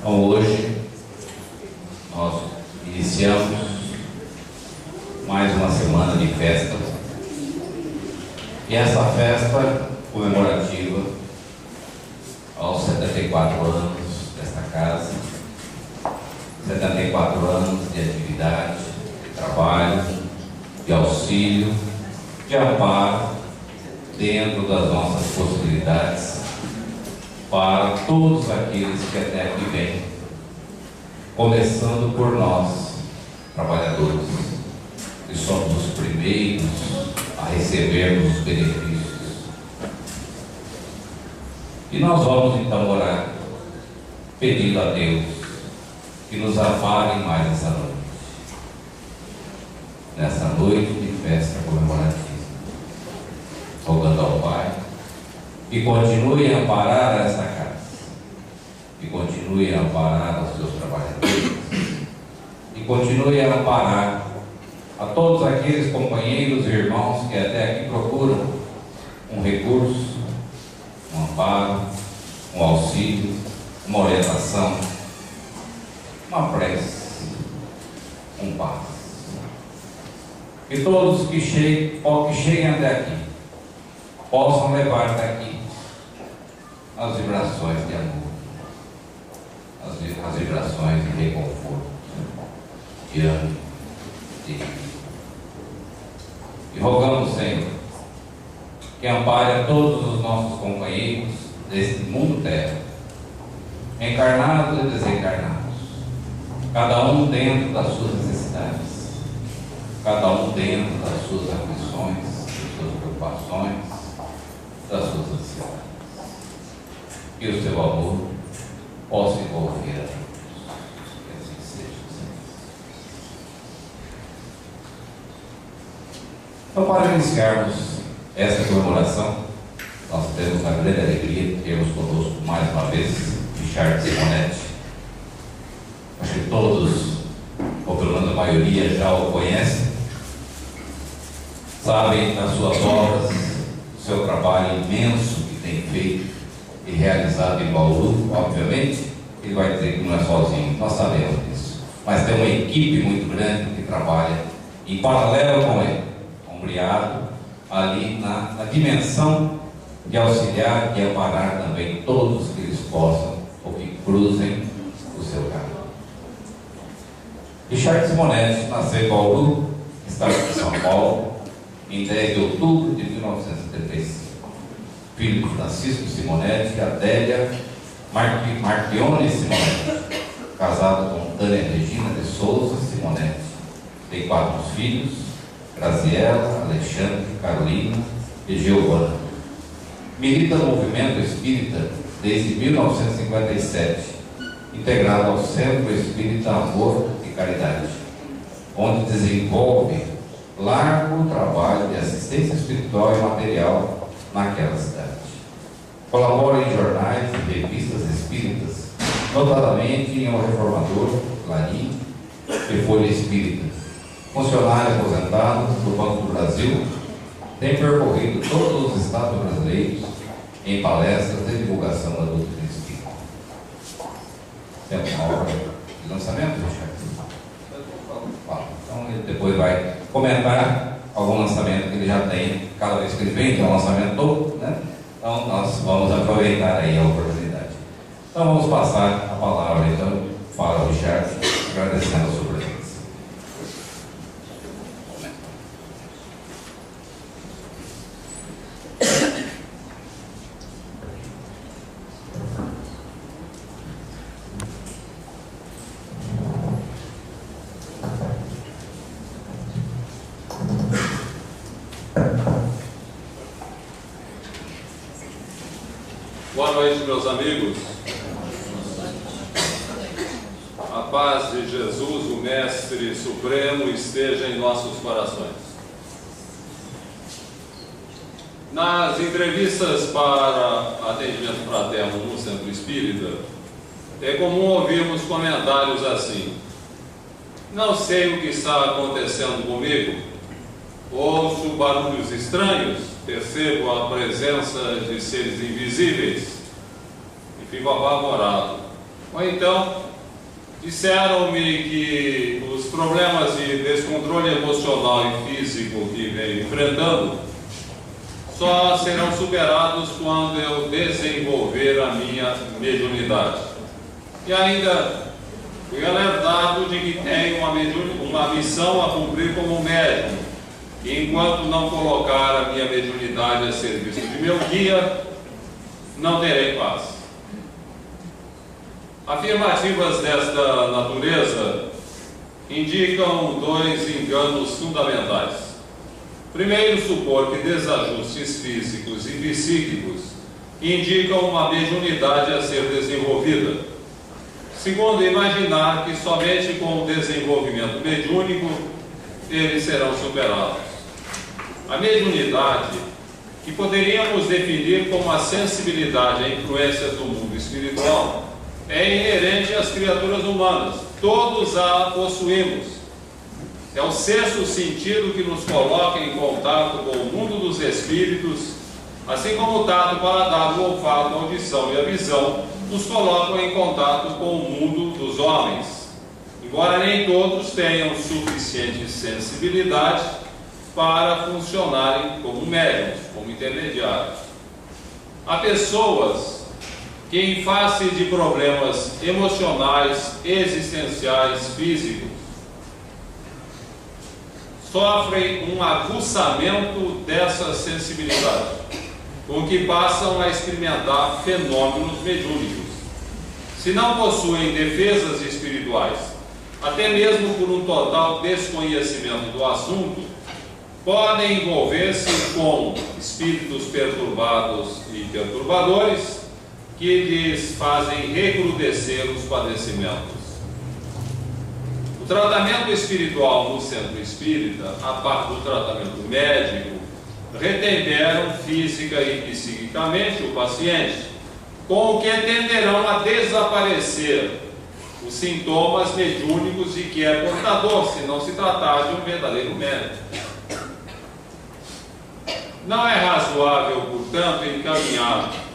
Então hoje nós iniciamos mais uma semana de festa, e essa festa comemorativa aos 74 anos desta casa, 74 anos de atividade, de trabalho, de auxílio, de amparo dentro das nossas possibilidades para todos aqueles que até aqui vêm, começando por nós, trabalhadores, que somos os primeiros a recebermos os benefícios. E nós vamos então orar, pedindo a Deus que nos ampare mais nessa noite de festa comemorativa, rogando ao Pai que continue a amparar esta casa, que continue a amparar os seus trabalhadores, e continue a amparar a todos aqueles companheiros e irmãos que até aqui procuram um recurso, um amparo, um auxílio, uma orientação, uma prece, um passo. Que todos que cheguem até aqui possam levar até aqui as vibrações de amor, as vibrações de reconforto, de ânimo, de vida. E rogamos, Senhor, que ampare a todos os nossos companheiros deste mundo terra, encarnados e desencarnados, cada um dentro das suas necessidades, cada um dentro das suas aflições, das suas preocupações, das suas ansiedades. Que o seu amor possa envolver a todos. Que assim seja, Senhor. Então, para iniciarmos essa comemoração, nós temos a grande alegria de termos conosco mais uma vez Richard Simonetti. Acho que todos, ou pelo menos a maioria, já o conhecem, sabem das suas obras, do seu trabalho imenso que tem feito e realizado em Bauru. Obviamente, ele vai dizer que não é sozinho, nós sabemos disso, mas tem uma equipe muito grande que trabalha em paralelo com ele, ombreado ali na dimensão de auxiliar e amparar também todos que eles possam ou que cruzem o seu caminho. Richard Simonetti nasceu em Bauru, estado de São Paulo, em 10 de outubro de 1975. Filho de Francisco Simonetti e Adélia Marchione Simonetti, casado com Tânia Regina de Souza Simonetti. Tem 4 filhos: Graziela, Alexandre, Carolina e Giovana. Milita no movimento espírita desde 1957, integrado ao Centro Espírita Amor e Caridade, onde desenvolve largo trabalho de assistência espiritual e material naquela cidade. Colabora em jornais e revistas espíritas, notadamente em O Reformador, Clarim e Folha Espírita. Funcionário aposentado do Banco do Brasil, tem percorrido todos os estados brasileiros em palestras de divulgação da doutrina espírita. Temos uma obra de lançamento, Richard? Então ele depois vai comentar algum lançamento que ele já tem, cada vez que ele vem, tem um lançamento todo, né? Então nós vamos aproveitar aí a oportunidade. Então vamos passar a palavra então para o Richard, agradecendo a sua presença. Boa noite, meus amigos. A paz de Jesus, o Mestre Supremo, esteja em nossos corações. Nas entrevistas para atendimento fraterno no Centro Espírita, é comum ouvirmos comentários assim: não sei o que está acontecendo comigo, ouço barulhos estranhos, percebo a presença de seres invisíveis e fico apavorado. Ou então, disseram-me que os problemas de descontrole emocional e físico que venho enfrentando só serão superados quando eu desenvolver a minha mediunidade. E ainda fui alertado de que tenho uma missão a cumprir como médium, e enquanto não colocar a minha mediunidade a serviço de meu guia, não terei paz. Afirmativas desta natureza indicam dois enganos fundamentais. Primeiro, supor que desajustes físicos e psíquicos indicam uma mediunidade a ser desenvolvida. Segundo, imaginar que somente com o desenvolvimento mediúnico eles serão superados. A mediunidade, que poderíamos definir como a sensibilidade à influência do mundo espiritual, é inerente às criaturas humanas. Todos a possuímos. É o sexto sentido que nos coloca em contato com o mundo dos espíritos, assim como o tato, o paladar, o olfato, a audição e a visão nos colocam em contato com o mundo dos homens, embora nem todos tenham suficiente sensibilidade para funcionarem como médiuns, como intermediários. Há pessoas que, em face de problemas emocionais, existenciais, físicos, sofrem um aguçamento dessa sensibilidade, com que passam a experimentar fenômenos mediúnicos. Se não possuem defesas espirituais, até mesmo por um total desconhecimento do assunto, podem envolver-se com espíritos perturbados e perturbadores que lhes fazem recrudescer os padecimentos. O tratamento espiritual no centro espírita, a parte do tratamento médico, retemperam física e psiquicamente o paciente, com o que tenderão a desaparecer os sintomas mediúnicos de que é portador, se não se tratar de um verdadeiro médico. Não é razoável, portanto, encaminhar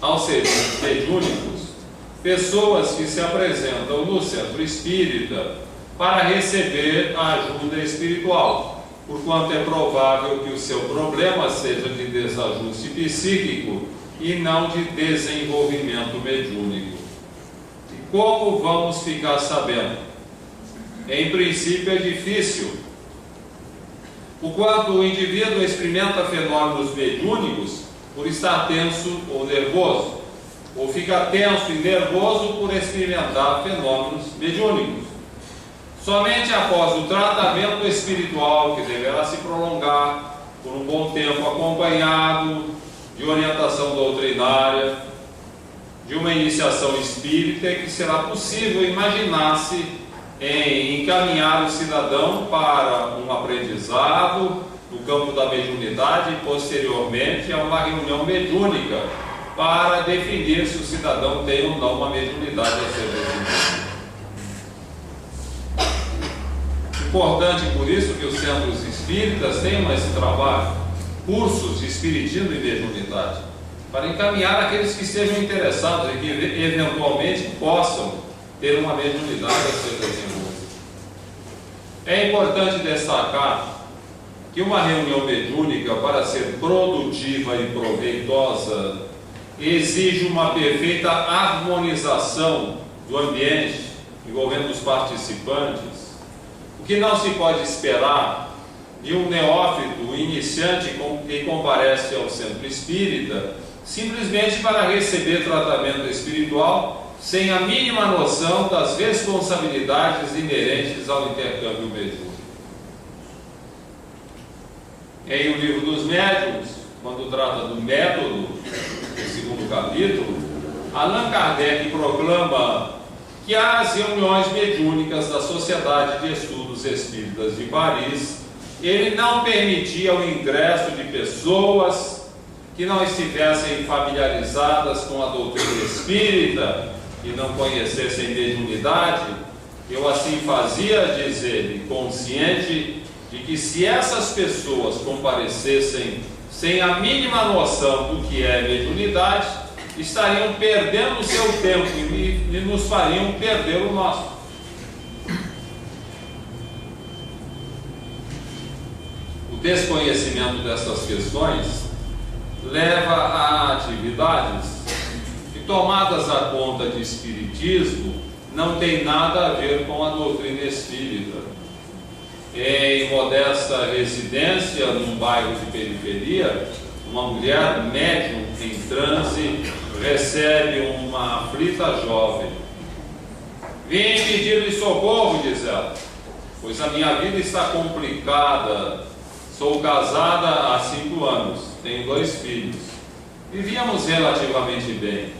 aos serviços mediúnicos pessoas que se apresentam no centro espírita para receber a ajuda espiritual, porquanto é provável que o seu problema seja de desajuste psíquico e não de desenvolvimento mediúnico. E como vamos ficar sabendo? Em princípio é difícil. Porquanto o indivíduo experimenta fenômenos mediúnicos por estar tenso ou nervoso, ou fica tenso e nervoso por experimentar fenômenos mediúnicos. Somente após o tratamento espiritual, que deverá se prolongar por um bom tempo, acompanhado de orientação doutrinária, de uma iniciação espírita, é que será possível imaginar-se em encaminhar o cidadão para um aprendizado no campo da mediunidade e posteriormente a uma reunião mediúnica para definir se o cidadão tem ou não uma mediunidade a ser desenvolvida. Importante por isso que os centros espíritas tenham esse trabalho, cursos de espiritismo e mediunidade, para encaminhar aqueles que estejam interessados e que eventualmente possam ter uma mediunidade a ser desenvolvida. É importante destacar que uma reunião mediúnica, para ser produtiva e proveitosa, exige uma perfeita harmonização do ambiente envolvendo os participantes, o que não se pode esperar de um neófito iniciante que comparece ao centro espírita simplesmente para receber tratamento espiritual sem a mínima noção das responsabilidades inerentes ao intercâmbio mediúnico. Em O Livro dos Médiuns, quando trata do método, no segundo capítulo, Allan Kardec proclama que as reuniões mediúnicas da Sociedade de Estudos Espíritas de Paris, ele não permitia o ingresso de pessoas que não estivessem familiarizadas com a doutrina espírita e não conhecessem mediunidade. Eu assim fazia, diz ele, consciente de que se essas pessoas comparecessem sem a mínima noção do que é mediunidade, estariam perdendo o seu tempo e nos fariam perder o nosso. O desconhecimento dessas questões leva a atividades que, tomadas a conta de espiritismo, não tem nada a ver com a doutrina espírita. Em modesta residência, num bairro de periferia, uma mulher médium em transe recebe uma aflita jovem. Vim pedir-lhe socorro, diz ela, pois a minha vida está complicada. Sou casada há 5 anos, tenho 2 filhos. Vivíamos relativamente bem,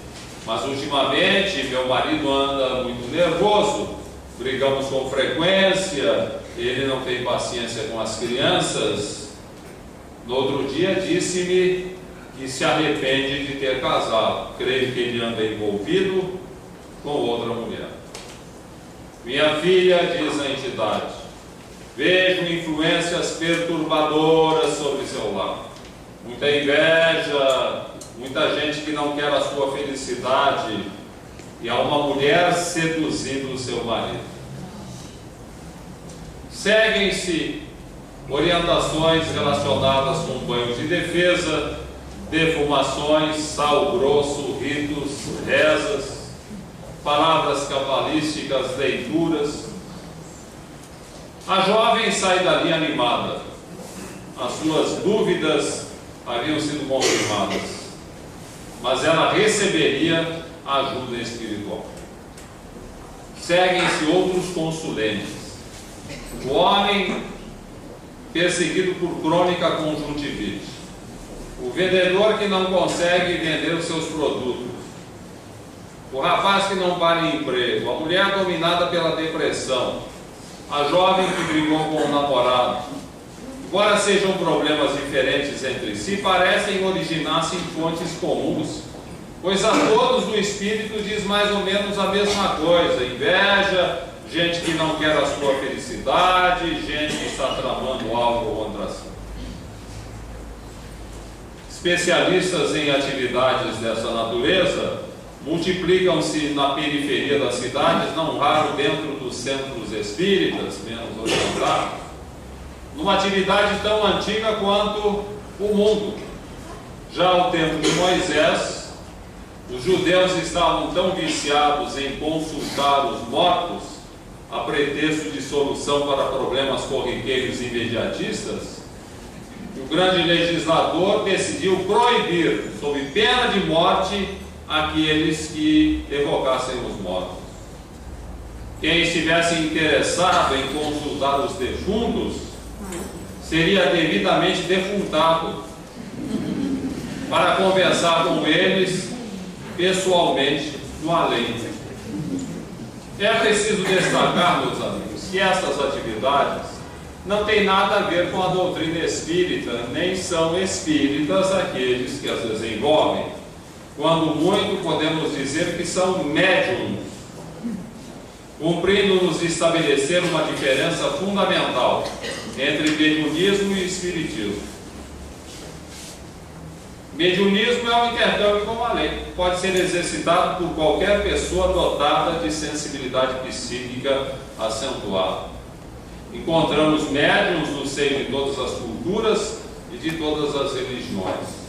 mas ultimamente meu marido anda muito nervoso, brigamos com frequência, ele não tem paciência com as crianças. No outro dia disse-me que se arrepende de ter casado, creio que ele anda envolvido com outra mulher. Minha filha, diz a entidade, vejo influências perturbadoras sobre seu lar. Muita inveja, muita gente que não quer a sua felicidade, e há uma mulher seduzindo o seu marido. Seguem-se orientações relacionadas com banhos de defesa, defumações, sal grosso, ritos, rezas, palavras cabalísticas, leituras. A jovem sai dali animada. As suas dúvidas haviam sido confirmadas, mas ela receberia ajuda espiritual. Seguem-se outros consulentes. O homem perseguido por crônica conjuntivite, o vendedor que não consegue vender os seus produtos, o rapaz que não para em emprego, a mulher dominada pela depressão, a jovem que brigou com o namorado. Embora sejam problemas diferentes entre si, parecem originar-se em fontes comuns, pois a todos o Espírito diz mais ou menos a mesma coisa: inveja, gente que não quer a sua felicidade, gente que está tramando algo contra si. Especialistas em atividades dessa natureza multiplicam-se na periferia das cidades, não raro dentro dos centros espíritas, menos orientados, numa atividade tão antiga quanto o mundo. Já ao tempo de Moisés, os judeus estavam tão viciados em consultar os mortos, a pretexto de solução para problemas corriqueiros e imediatistas, que o grande legislador decidiu proibir, sob pena de morte, aqueles que evocassem os mortos. Quem estivesse interessado em consultar os defuntos seria devidamente defuntado para conversar com eles pessoalmente no além. É preciso destacar, meus amigos, que estas atividades não têm nada a ver com a doutrina espírita, nem são espíritas aqueles que as desenvolvem. Quando muito, podemos dizer que são médiums, cumprindo-nos estabelecer uma diferença fundamental entre mediunismo e espiritismo. Mediunismo é um intercâmbio com a lei, pode ser exercitado por qualquer pessoa dotada de sensibilidade psíquica acentuada. Encontramos médiuns no seio de todas as culturas e de todas as religiões.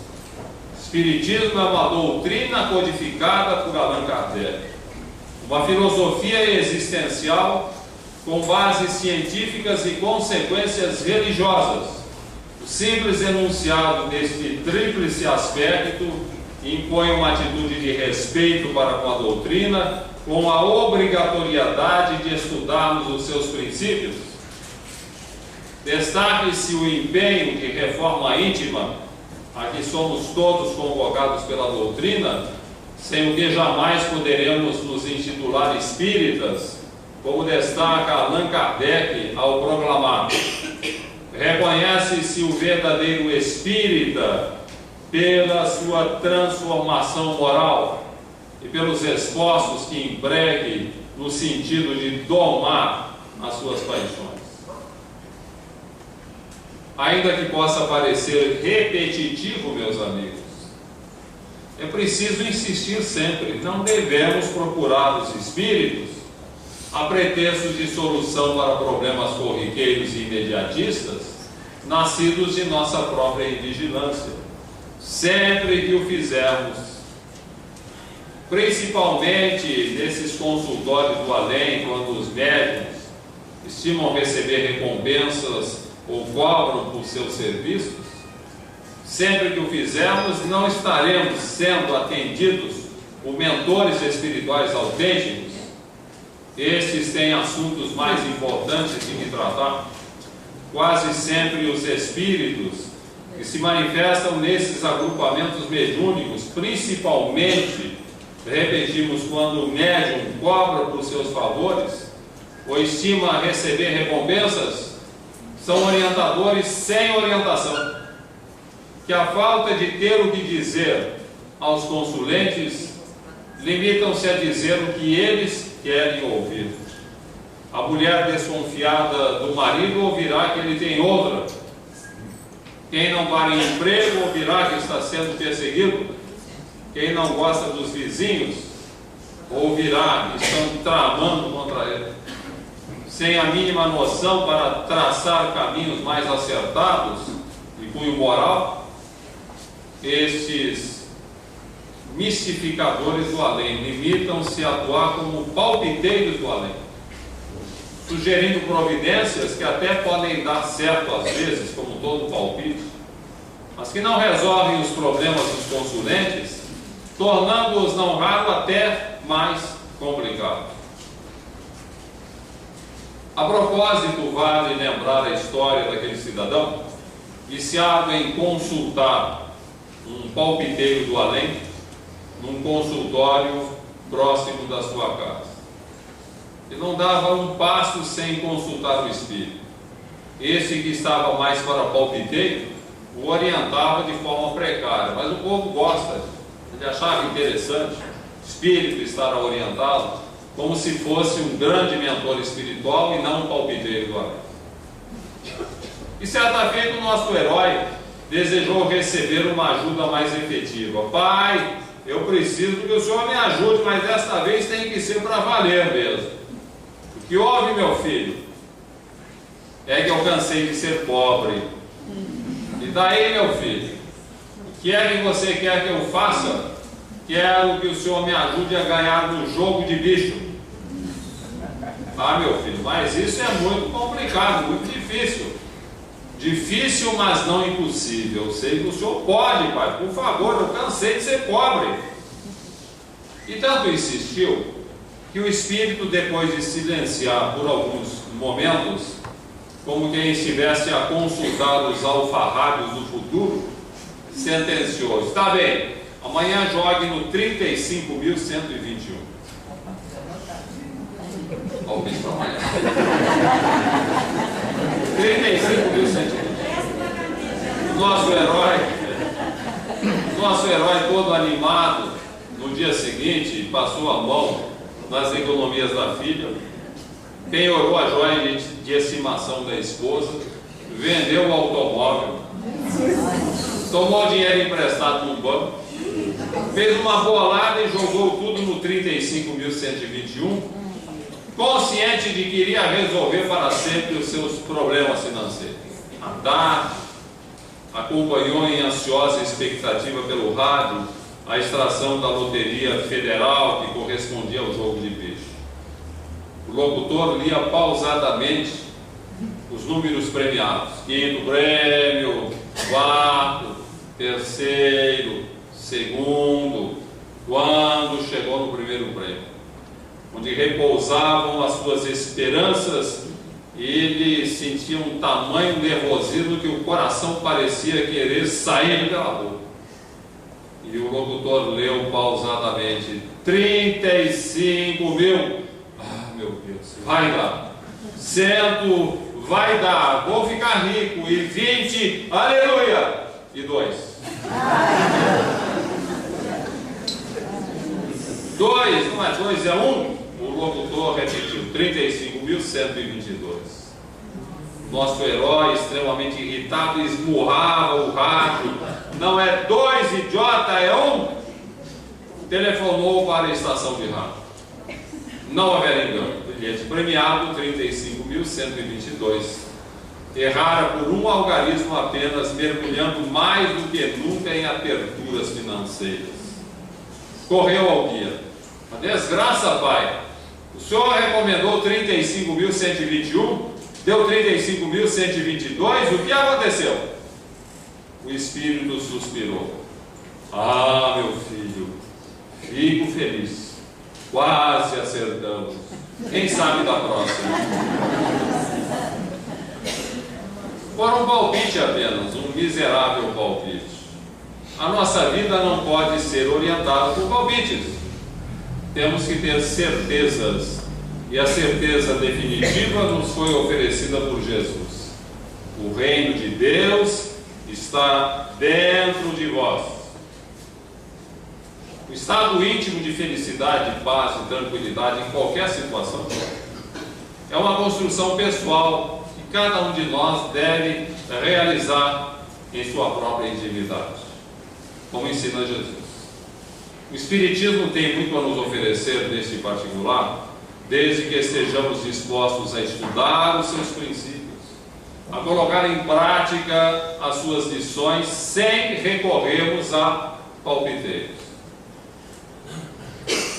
Espiritismo é uma doutrina codificada por Allan Kardec, uma filosofia existencial com bases científicas e consequências religiosas. O simples enunciado deste tríplice aspecto impõe uma atitude de respeito para com a doutrina, com a obrigatoriedade de estudarmos os seus princípios. Destaque-se o empenho de reforma íntima a que somos todos convocados pela doutrina, sem o que jamais poderemos nos intitular espíritas, como destaca Allan Kardec ao proclamar: reconhece-se o verdadeiro espírita pela sua transformação moral e pelos esforços que empregue no sentido de domar as suas paixões. Ainda que possa parecer repetitivo, meus amigos, é preciso insistir sempre. Não devemos procurar os espíritos a pretexto de solução para problemas corriqueiros e imediatistas, nascidos de nossa própria invigilância. Sempre que o fizermos, principalmente nesses consultórios do além, quando os médiuns estimam receber recompensas ou cobram por seus serviços, sempre que o fizermos, não estaremos sendo atendidos por mentores espirituais autênticos. Estes têm assuntos mais importantes de que tratar. Quase sempre os espíritos que se manifestam nesses agrupamentos mediúnicos, principalmente, repetimos, quando o médium cobra por seus favores ou estima receber recompensas, são orientadores sem orientação, que a falta de ter o que dizer aos consulentes, limitam-se a dizer o que eles querem ouvir. A mulher desconfiada do marido ouvirá que ele tem outra. Quem não para em emprego ouvirá que está sendo perseguido. Quem não gosta dos vizinhos ouvirá que estão tramando contra ele. Sem a mínima noção para traçar caminhos mais acertados e cunho moral, estes mistificadores do além limitam-se a atuar como palpiteiros do além, sugerindo providências que até podem dar certo às vezes, como todo palpite, mas que não resolvem os problemas dos consulentes, tornando-os não raro até mais complicados. A propósito, vale lembrar a história daquele cidadão viciado em consultar um palpiteiro do além num consultório próximo da sua casa. Ele não dava um passo sem consultar o espírito. Esse que estava mais para palpiteiro o orientava de forma precária, mas o povo gosta. Ele achava interessante o espírito estar a orientá-lo como se fosse um grande mentor espiritual e não um palpiteiro do além. E certa feita o nosso herói desejou receber uma ajuda mais efetiva. Pai, eu preciso que o senhor me ajude, mas desta vez tem que ser para valer mesmo. O que houve, meu filho? É que eu cansei de ser pobre. E daí, meu filho? O que é que você quer que eu faça? Quero que o senhor me ajude a ganhar no jogo de bicho. Ah, meu filho, mas isso é muito complicado, muito difícil. Difícil, mas não impossível. Eu sei que o senhor pode, pai. Por favor, eu cansei de ser pobre. E tanto insistiu que o espírito, depois de silenciar por alguns momentos, como quem estivesse a consultar os alfarrábios do futuro, sentenciou: está bem, amanhã jogue no 35.121. Olha o bicho para amanhã. 35.121. Nosso herói todo animado, no dia seguinte, passou a mão nas economias da filha, penhorou a joia de estimação da esposa, vendeu o automóvel, tomou dinheiro emprestado num banco, fez uma bolada e jogou tudo no 35.121, consciente de que iria resolver para sempre os seus problemas financeiros. À tarde, acompanhou em ansiosa expectativa pelo rádio a extração da loteria federal que correspondia ao jogo de peixe. O locutor lia pausadamente os números premiados: quinto prêmio, quarto, terceiro, segundo, quando chegou no primeiro prêmio, onde repousavam as suas esperanças, ele sentia um tamanho nervosismo que o coração parecia querer sair pela boca. E o locutor leu pausadamente: 35 mil. Ah, meu Deus, vai dar. 100, vai dar. Vou ficar rico. E 20, aleluia. E 2. 2, não é 2, é 1. O locutor repetiu: 35.122. Nosso herói, extremamente irritado, esmurrava o rádio: não é 2, idiota, é 1. telefonou para a estação de rádio. Não haverá engano. Bilhete premiado 35.122. Errara por um algarismo apenas, mergulhando mais do que nunca em aperturas financeiras. Correu ao guia. A desgraça, pai. O senhor recomendou 35.121, deu 35.122, o que aconteceu? O espírito suspirou. Ah, meu filho, fico feliz. Quase acertamos. Quem sabe da próxima? Por um palpite apenas, um miserável palpite. A nossa vida não pode ser orientada por palpites. Temos que ter certezas. E a certeza definitiva nos foi oferecida por Jesus. O reino de Deus está dentro de vós. O estado íntimo de felicidade, paz e tranquilidade em qualquer situação é uma construção pessoal que cada um de nós deve realizar em sua própria intimidade, como ensina Jesus. O Espiritismo tem muito a nos oferecer neste particular, desde que estejamos dispostos a estudar os seus princípios, a colocar em prática as suas lições sem recorrermos a palpiteiros.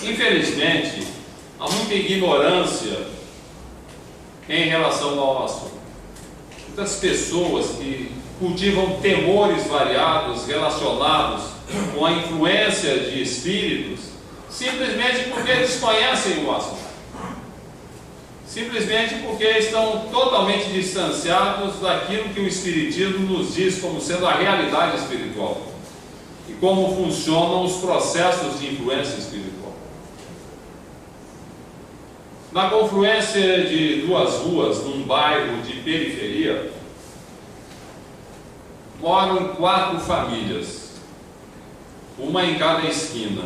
Infelizmente, há muita ignorância em relação ao assunto. Muitas pessoas que cultivam temores variados relacionados com a influência de espíritos, simplesmente porque desconhecem o assunto. Simplesmente porque estão totalmente distanciados daquilo que o Espiritismo nos diz como sendo a realidade espiritual e como funcionam os processos de influência espiritual. Na confluência de duas ruas, num bairro de periferia, moram 4 famílias, uma em cada esquina.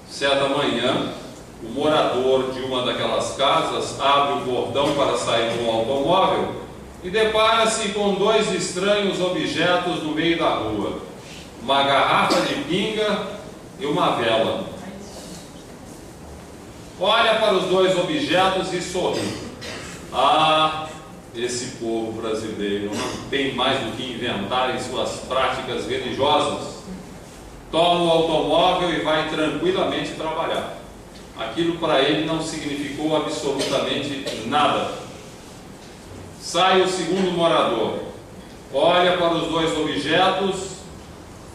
Certa manhã, o morador de uma daquelas casas abre o portão para sair de um automóvel e depara-se com 2 estranhos objetos no meio da rua: uma garrafa de pinga e uma vela. Olha para os 2 objetos e sorri. Ah, esse povo brasileiro não tem mais do que inventar em suas práticas religiosas. Toma o automóvel e vai tranquilamente trabalhar. Aquilo para ele não significou absolutamente nada. Sai o segundo morador, olha para os 2 objetos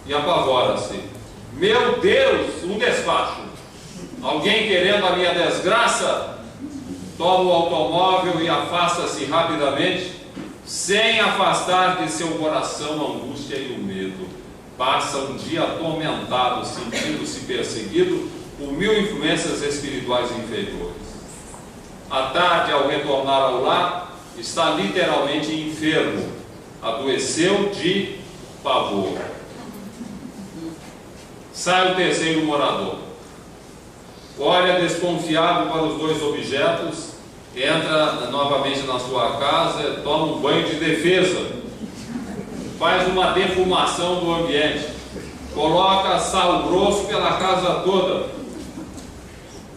e apavora-se. Meu Deus, um despacho! Alguém querendo a minha desgraça? Toma o automóvel e afasta-se rapidamente, sem afastar de seu coração a angústia e o medo. Passa um dia atormentado, sentindo-se perseguido por 1000 influências espirituais inferiores. À tarde, ao retornar ao lar, está literalmente enfermo, adoeceu de pavor. Sai o terceiro morador. Olha desconfiado para os 2 objetos, entra novamente na sua casa, toma um banho de defesa, faz uma defumação do ambiente, coloca sal grosso pela casa toda,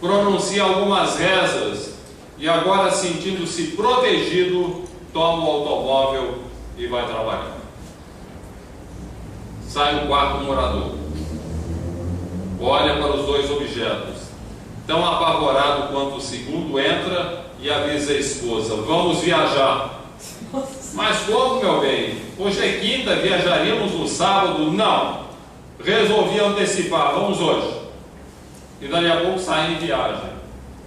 pronuncia algumas rezas e agora, sentindo-se protegido, toma o automóvel e vai trabalhar. Sai o 4º morador, olha para os 2 objetos, tão apavorado quanto o segundo, entra e avisa a esposa: vamos viajar. Mas como, meu bem? Hoje é quinta, viajaríamos no sábado? Não, resolvi antecipar, vamos hoje. E dali a pouco sai em viagem.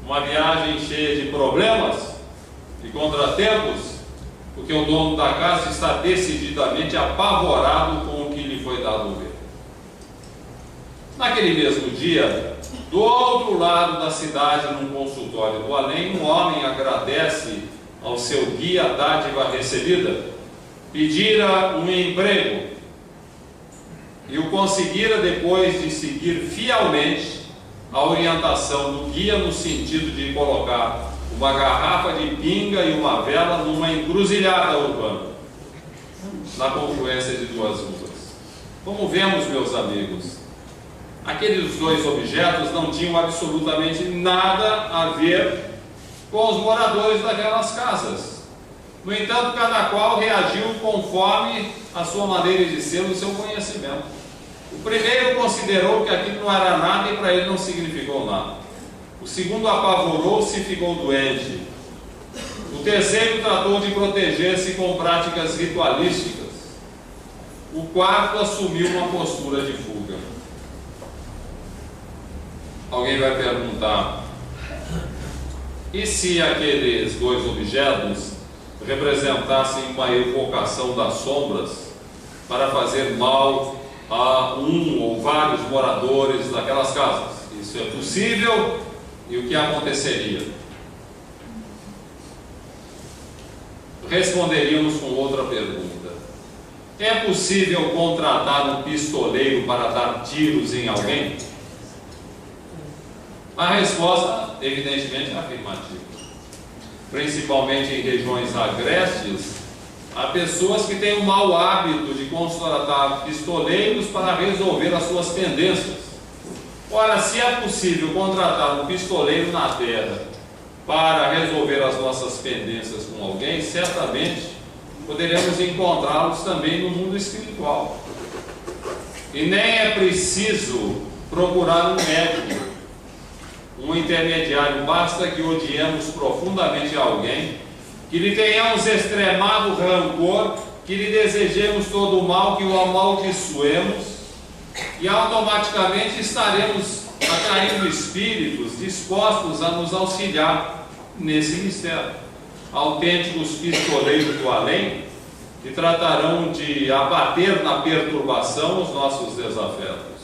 Uma viagem cheia de problemas e contratempos, porque o dono da casa está decididamente apavorado com o que lhe foi dado ver. Naquele mesmo dia, do outro lado da cidade, num consultório do além, um homem agradece ao seu guia a dádiva recebida, pedira um emprego e o conseguira depois de seguir fielmente a orientação do guia no sentido de colocar uma garrafa de pinga e uma vela numa encruzilhada urbana, na confluência de 2 ruas. Como vemos, meus amigos, Aqueles dois objetos não tinham absolutamente nada a ver com os moradores daquelas casas. No entanto, cada qual reagiu conforme a sua maneira de ser, o seu conhecimento. O primeiro considerou que aquilo não era nada e para ele não significou nada. O segundo apavorou-se e ficou doente. O terceiro tratou de proteger-se com práticas ritualísticas. O quarto assumiu uma postura de fuga. Alguém vai perguntar: e se aqueles dois objetos representassem uma evocação das sombras para fazer mal a um ou vários moradores daquelas casas? Isso é possível? E o que aconteceria? Responderíamos com outra pergunta: é possível contratar um pistoleiro para dar tiros em alguém? A resposta, evidentemente, é afirmativa. Principalmente em regiões agrestes, há pessoas que têm o mau hábito de contratar pistoleiros para resolver as suas pendências. Ora, se é possível contratar um pistoleiro na terra para resolver as nossas pendências com alguém, certamente poderemos encontrá-los também no mundo espiritual. E nem é preciso procurar um médico, um intermediário, basta que odiemos profundamente alguém, que lhe tenhamos extremado rancor, que lhe desejemos todo o mal, que o amaldiçoemos, e automaticamente estaremos atraindo espíritos dispostos a nos auxiliar nesse mistério. Autênticos pistoleiros do além, que tratarão de abater na perturbação os nossos desafetos.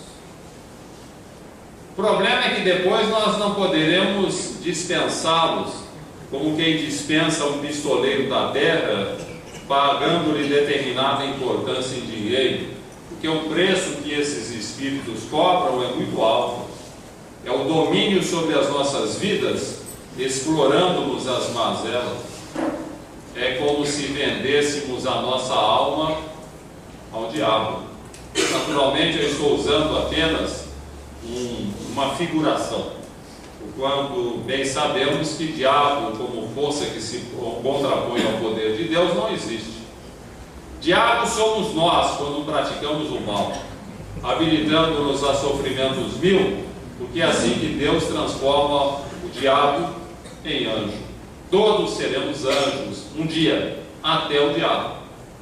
O problema é que depois nós não poderemos dispensá-los, como quem dispensa um pistoleiro da terra, pagando-lhe determinada importância em dinheiro, porque o preço que esses espíritos cobram é muito alto. É o domínio sobre as nossas vidas, explorando-nos as mazelas. É como se vendêssemos a nossa alma ao diabo. Naturalmente, eu estou usando apenas uma figuração, quando bem sabemos que diabo, como força que se contrapõe ao poder de Deus, não existe. Diabo somos nós quando praticamos o mal, habilitando-nos a sofrimentos mil, porque é assim que Deus transforma o diabo em anjo. Todos seremos anjos um dia, até o diabo,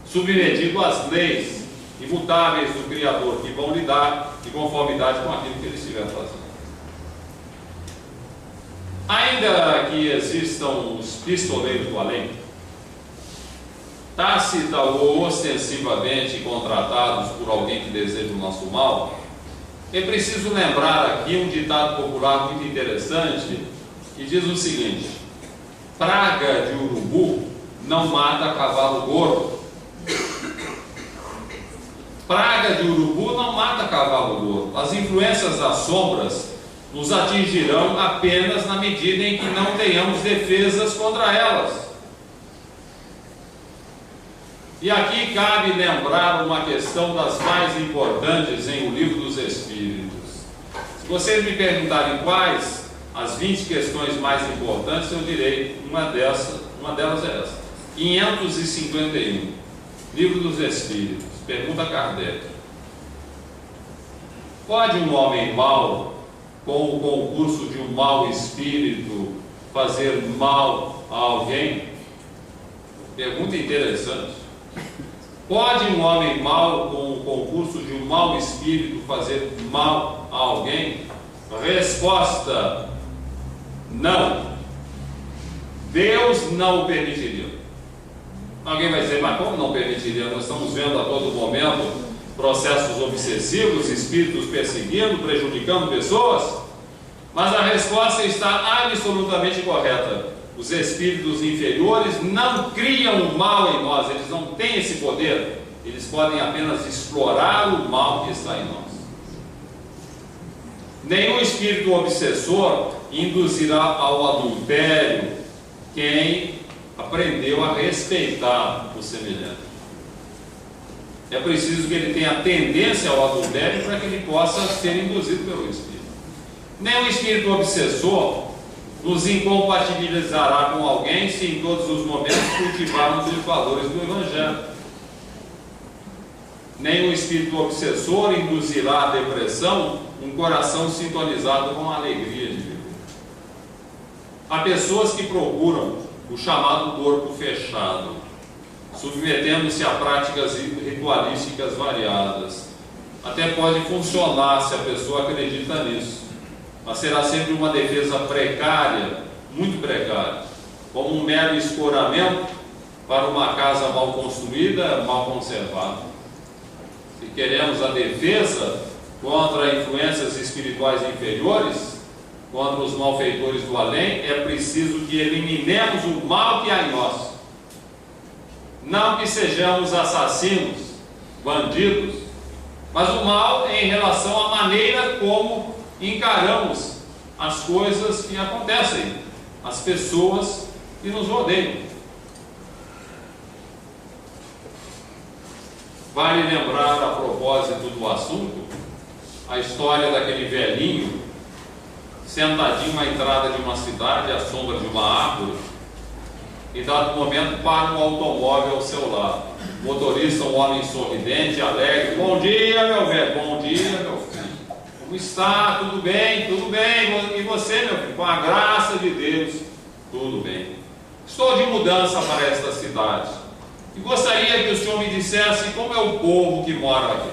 submetido às leis imutáveis do Criador, que vão lidar de conformidade com aquilo que ele estiver fazendo. Ainda que existam os pistoleiros do além, tácita ou ostensivamente contratados por alguém que deseja o nosso mal, é preciso lembrar aqui um ditado popular muito interessante, que diz o seguinte: praga de urubu não mata cavalo gordo. Praga de urubu não mata cavalo gordo. As influências das sombras nos atingirão apenas na medida em que não tenhamos defesas contra elas. E aqui cabe lembrar uma questão das mais importantes em O Livro dos Espíritos. Se vocês me perguntarem quais as 20 questões mais importantes, eu direi uma delas é essa. 551, Livro dos Espíritos. Pergunta Kardec: pode um homem mau, com o concurso de um mau espírito, fazer mal a alguém? Pergunta interessante. Pode um homem mau, com o concurso de um mau espírito, fazer mal a alguém? Resposta: não. Deus não o permitiria. Alguém vai dizer: mas como não permitiria? Nós estamos vendo a todo momento processos obsessivos, espíritos perseguindo, prejudicando pessoas. Mas a resposta está absolutamente correta. Os espíritos inferiores não criam o mal em nós, eles não têm esse poder. Eles podem apenas explorar o mal que está em nós. Nenhum espírito obsessor induzirá ao adultério quem aprendeu a respeitar o semelhante. é preciso que ele tenha tendência ao adultério para que ele possa ser induzido pelo Espírito. Nem o espírito obsessor nos incompatibilizará com alguém se em todos os momentos cultivarmos os valores do Evangelho. Nem o espírito obsessor induzirá à depressão um coração sintonizado com a alegria de viver. Há pessoas que procuram o chamado corpo fechado, submetendo-se a práticas ritualísticas variadas. Até pode funcionar se a pessoa acredita nisso, mas será sempre uma defesa precária, muito precária, como um mero escoramento para uma casa mal construída, mal conservada. Se queremos a defesa contra influências espirituais inferiores, contra os malfeitores do além, é preciso que eliminemos o mal que há em nós. Não que sejamos assassinos, bandidos, mas o mal em relação à maneira como encaramos as coisas que acontecem, as pessoas que nos rodeiam. Vale lembrar, a propósito do assunto, a história daquele velhinho sentadinho à entrada de uma cidade, à sombra de uma árvore. Em dado momento, para um automóvel ao seu lado. O motorista, um homem sorridente, alegre. Bom dia, meu velho. Bom dia, meu filho. Como está? Tudo bem? Tudo bem. E você, meu filho? Com a graça de Deus, tudo bem. Estou de mudança para esta cidade e gostaria que o senhor me dissesse como é o povo que mora aqui.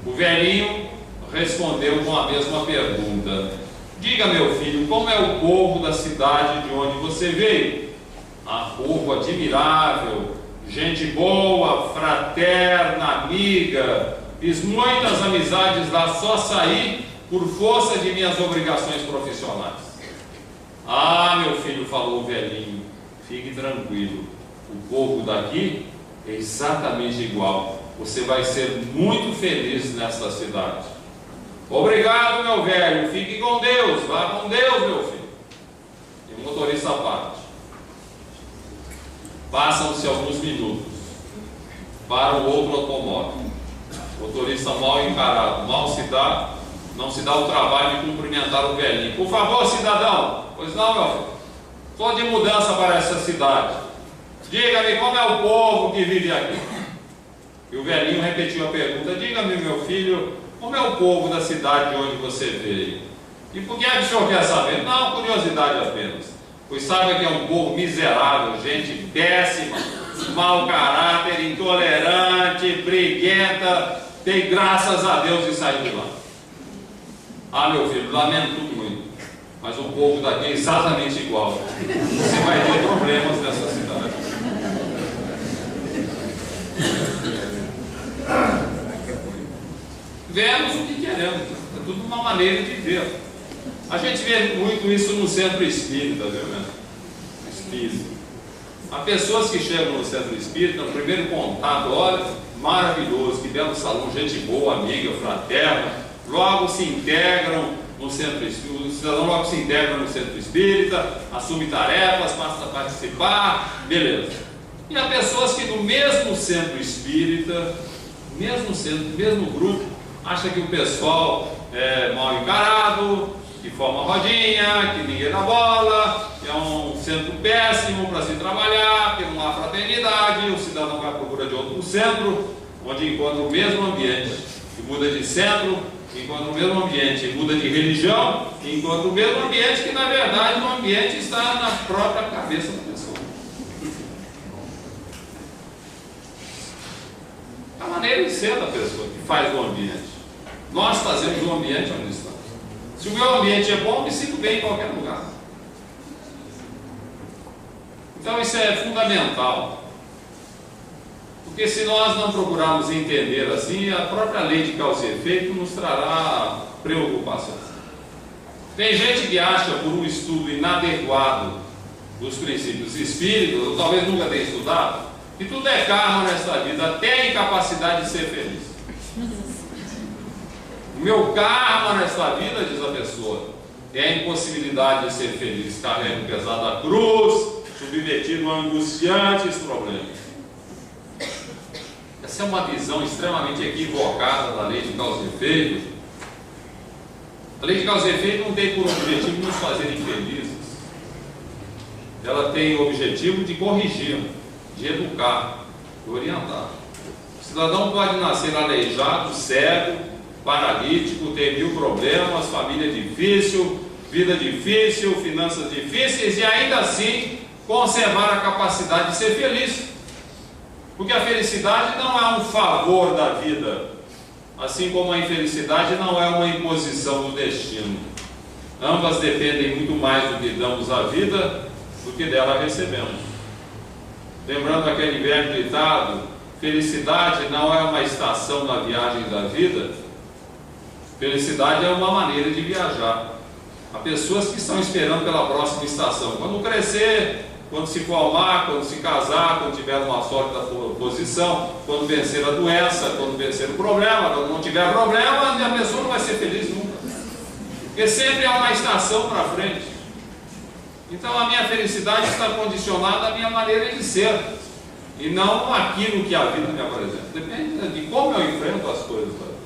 O velhinho respondeu com a mesma pergunta. Diga, meu filho, como é o povo da cidade de onde você veio? Ah, povo admirável, gente boa, fraterna, amiga. Fiz muitas amizades lá, só saí por força de minhas obrigações profissionais. Ah, meu filho, falou o velhinho, fique tranquilo. O povo daqui é exatamente igual. Você vai ser muito feliz nesta cidade. Obrigado, meu velho. Fique com Deus. Vá com Deus, meu filho. E o motorista parte. Passam-se alguns minutos. Para o outro automóvel. O motorista mal encarado. Não se dá o trabalho de cumprimentar o velhinho. Por favor, cidadão. Pois não, meu filho. Estou de mudança para essa cidade. Diga-me como é o povo que vive aqui. E o velhinho repetiu a pergunta. Diga-me, meu filho, como é o povo da cidade de onde você veio? E por que é que o senhor quer saber? Não, curiosidade apenas. Pois sabe que é um povo miserável, gente péssima, mau caráter, intolerante, briguenta. Tem graças a Deus de sair de lá. Ah, meu filho, lamento muito, mas o povo daqui é exatamente igual. Você vai ter problemas nessa cidade. Vemos o que queremos, é tudo uma maneira de ver. A gente vê muito isso no centro espírita, viu, né? Espírita. Há pessoas que chegam no centro espírita, no primeiro contato, olha, maravilhoso, que belo salão, gente boa, amiga, fraterna, logo se integram no centro espírita, o cidadão logo se integra no centro espírita, assume tarefas, passa a participar, beleza. E há pessoas que no mesmo centro espírita, mesmo grupo, acha que o pessoal é mal encarado, que forma rodinha, que ninguém dá bola, que é um centro péssimo para se trabalhar, que não há fraternidade, o cidadão vai à procura de outro centro, onde encontra o mesmo ambiente, que muda de centro, encontra o mesmo ambiente, muda de religião, encontra o mesmo ambiente, que na verdade o ambiente está na própria cabeça da pessoa. A maneira de ser da pessoa que faz o ambiente. Nós fazemos o ambiente onde estamos. Se o meu ambiente é bom, me sinto bem em qualquer lugar. Então isso é fundamental. Porque se nós não procurarmos entender assim, a própria lei de causa e efeito nos trará preocupações. Tem gente que acha, por um estudo inadequado dos princípios espíritas, ou talvez nunca tenha estudado, que tudo é karma nesta vida, até a incapacidade de ser feliz. O meu karma nesta vida, diz a pessoa, é a impossibilidade de ser feliz. Carrego pesada cruz, submetido a angustiantes problemas. Essa Essa é uma visão extremamente equivocada da lei de causa e efeito. A lei de causa e efeito não tem por objetivo nos fazer infelizes. Ela tem o objetivo de corrigir, de educar, de orientar. O cidadão pode nascer aleijado, cego, paralítico, ter 1000 problemas, família difícil, vida difícil, finanças difíceis e ainda assim conservar a capacidade de ser feliz. Porque a felicidade não é um favor da vida, assim como a infelicidade não é uma imposição do destino. Ambas dependem muito mais do que damos à vida do que dela recebemos. Lembrando aquele velho ditado, felicidade não é uma estação na viagem da vida, felicidade é uma maneira de viajar. Há pessoas que estão esperando pela próxima estação. Quando crescer, quando se formar, quando se casar, quando tiver uma sólida posição, quando vencer a doença, quando vencer o problema, quando não tiver problema, a pessoa não vai ser feliz nunca. Porque sempre há uma estação para frente. Então a minha felicidade está condicionada à minha maneira de ser, e não aquilo que a vida me apresenta. Depende de como eu enfrento as coisas da vida.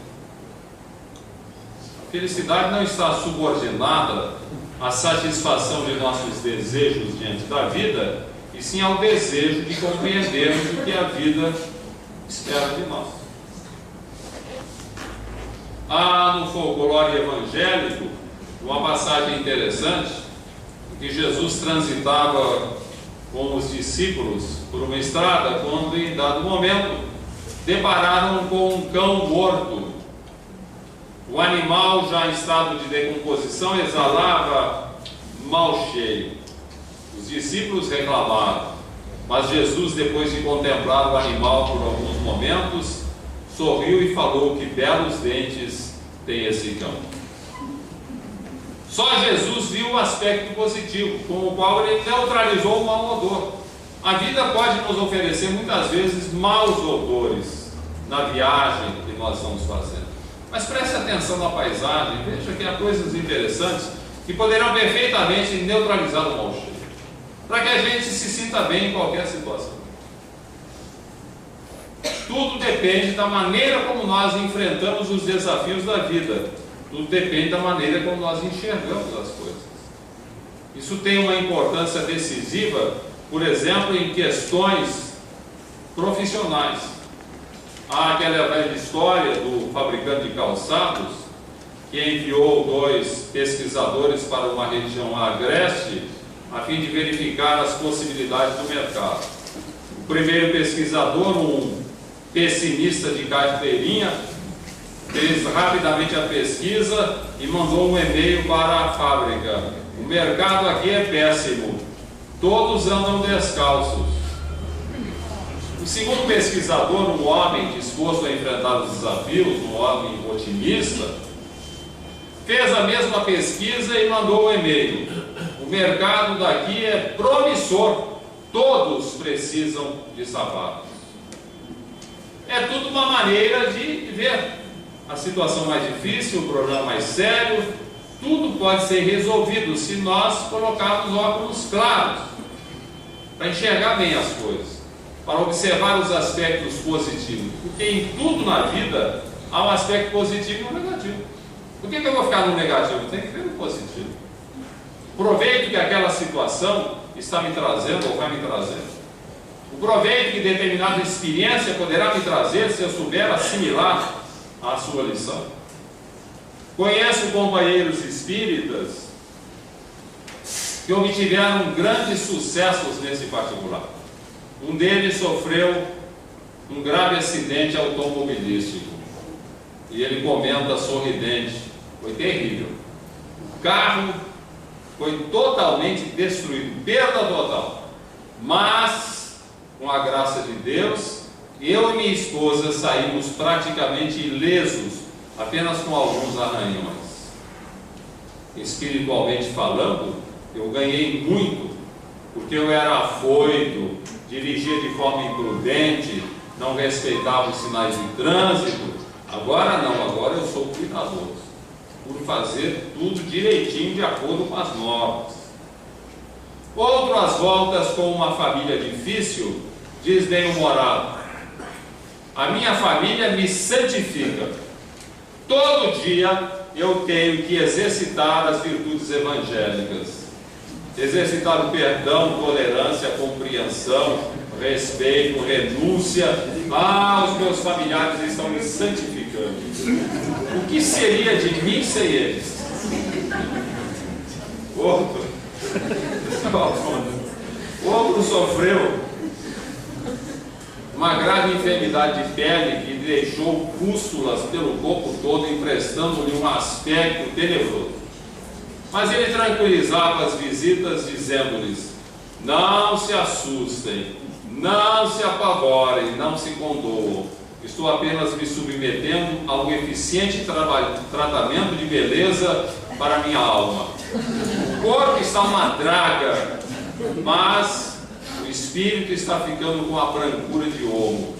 A felicidade não está subordinada à satisfação de nossos desejos diante da vida, e sim ao desejo de compreendermos o que a vida espera de nós. Há no folclore evangélico uma passagem interessante, que Jesus transitava com os discípulos por uma estrada, quando em dado momento depararam com um cão morto. O animal, já em estado de decomposição, exalava mau cheiro. Os discípulos reclamaram, mas Jesus, depois de contemplar o animal por alguns momentos, sorriu e falou: que belos dentes tem esse cão. Só Jesus viu o aspecto positivo, com o qual ele neutralizou o mau odor. A vida pode nos oferecer muitas vezes maus odores na viagem que nós estamos fazendo. Mas preste atenção na paisagem, veja que há coisas interessantes que poderão perfeitamente neutralizar o mau cheiro, para que a gente se sinta bem em qualquer situação. Tudo depende da maneira como nós enfrentamos os desafios da vida. Tudo depende da maneira como nós enxergamos as coisas. Isso tem uma importância decisiva, por exemplo, em questões profissionais. Há aquela velha história do fabricante de calçados, que enviou 2 pesquisadores para uma região agreste, a fim de verificar as possibilidades do mercado. O primeiro pesquisador, um pessimista de carteirinha, fez rapidamente a pesquisa e mandou um e-mail para a fábrica: o mercado aqui é péssimo, todos andam descalços. O segundo pesquisador, um homem disposto a enfrentar os desafios, um homem otimista, fez a mesma pesquisa e mandou um e-mail: o mercado daqui é promissor, todos precisam de sapatos. É tudo uma maneira de ver a situação mais difícil, o problema mais sério. Tudo pode ser resolvido se nós colocarmos óculos claros, para enxergar bem as coisas, para observar os aspectos positivos, porque em tudo na vida há um aspecto positivo e um negativo. Por que eu vou ficar no negativo? Eu tenho que ver no positivo. O proveito que aquela situação está me trazendo ou vai me trazer, o proveito que determinada experiência poderá me trazer se eu souber assimilar a sua lição. Conheço companheiros espíritas que obtiveram grandes sucessos nesse particular. Um deles sofreu um grave acidente automobilístico e ele comenta sorridente: foi terrível, o carro foi totalmente destruído, perda total, mas com a graça de Deus, eu e minha esposa saímos praticamente ilesos, apenas com alguns arranhões. Espiritualmente falando, eu ganhei muito, porque eu era afoito, dirigia de forma imprudente, não respeitava os sinais de trânsito. Agora não, agora eu sou cuidadoso, por fazer tudo direitinho, de acordo com as normas. Outras voltas com uma família difícil, diz bem-humorado: A minha família me santifica. Todo dia eu tenho que exercitar as virtudes evangélicas. Exercitar o perdão, tolerância, compreensão, respeito, renúncia. Os meus familiares estão me santificando. O que seria de mim sem eles? Outro sofreu uma grave enfermidade de pele que deixou pústulas pelo corpo todo, emprestando-lhe um aspecto tenebroso. Mas ele tranquilizava as visitas, dizendo-lhes: não se assustem, não se apavorem, não se condoam. Estou apenas me submetendo a um eficiente tratamento de beleza para minha alma. O corpo está uma draga, mas o espírito está ficando com a brancura de olmo.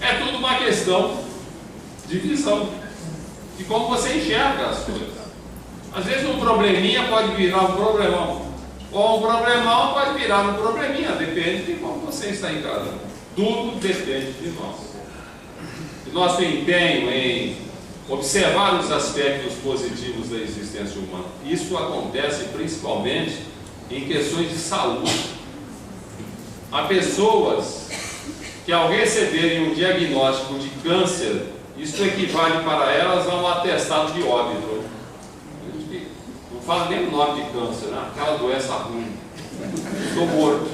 É tudo uma questão de visão, de como você enxerga as coisas. Às vezes um probleminha pode virar um problemão, ou um problemão pode virar um probleminha, depende de como você está encarando. Tudo depende de nós. E nosso empenho em observar os aspectos positivos da existência humana. Isso acontece principalmente em questões de saúde. Há pessoas que, ao receberem um diagnóstico de câncer, isso equivale para elas a um atestado de óbito. Não fala nem o nome de câncer, né? Aquela doença ruim. Estou morto.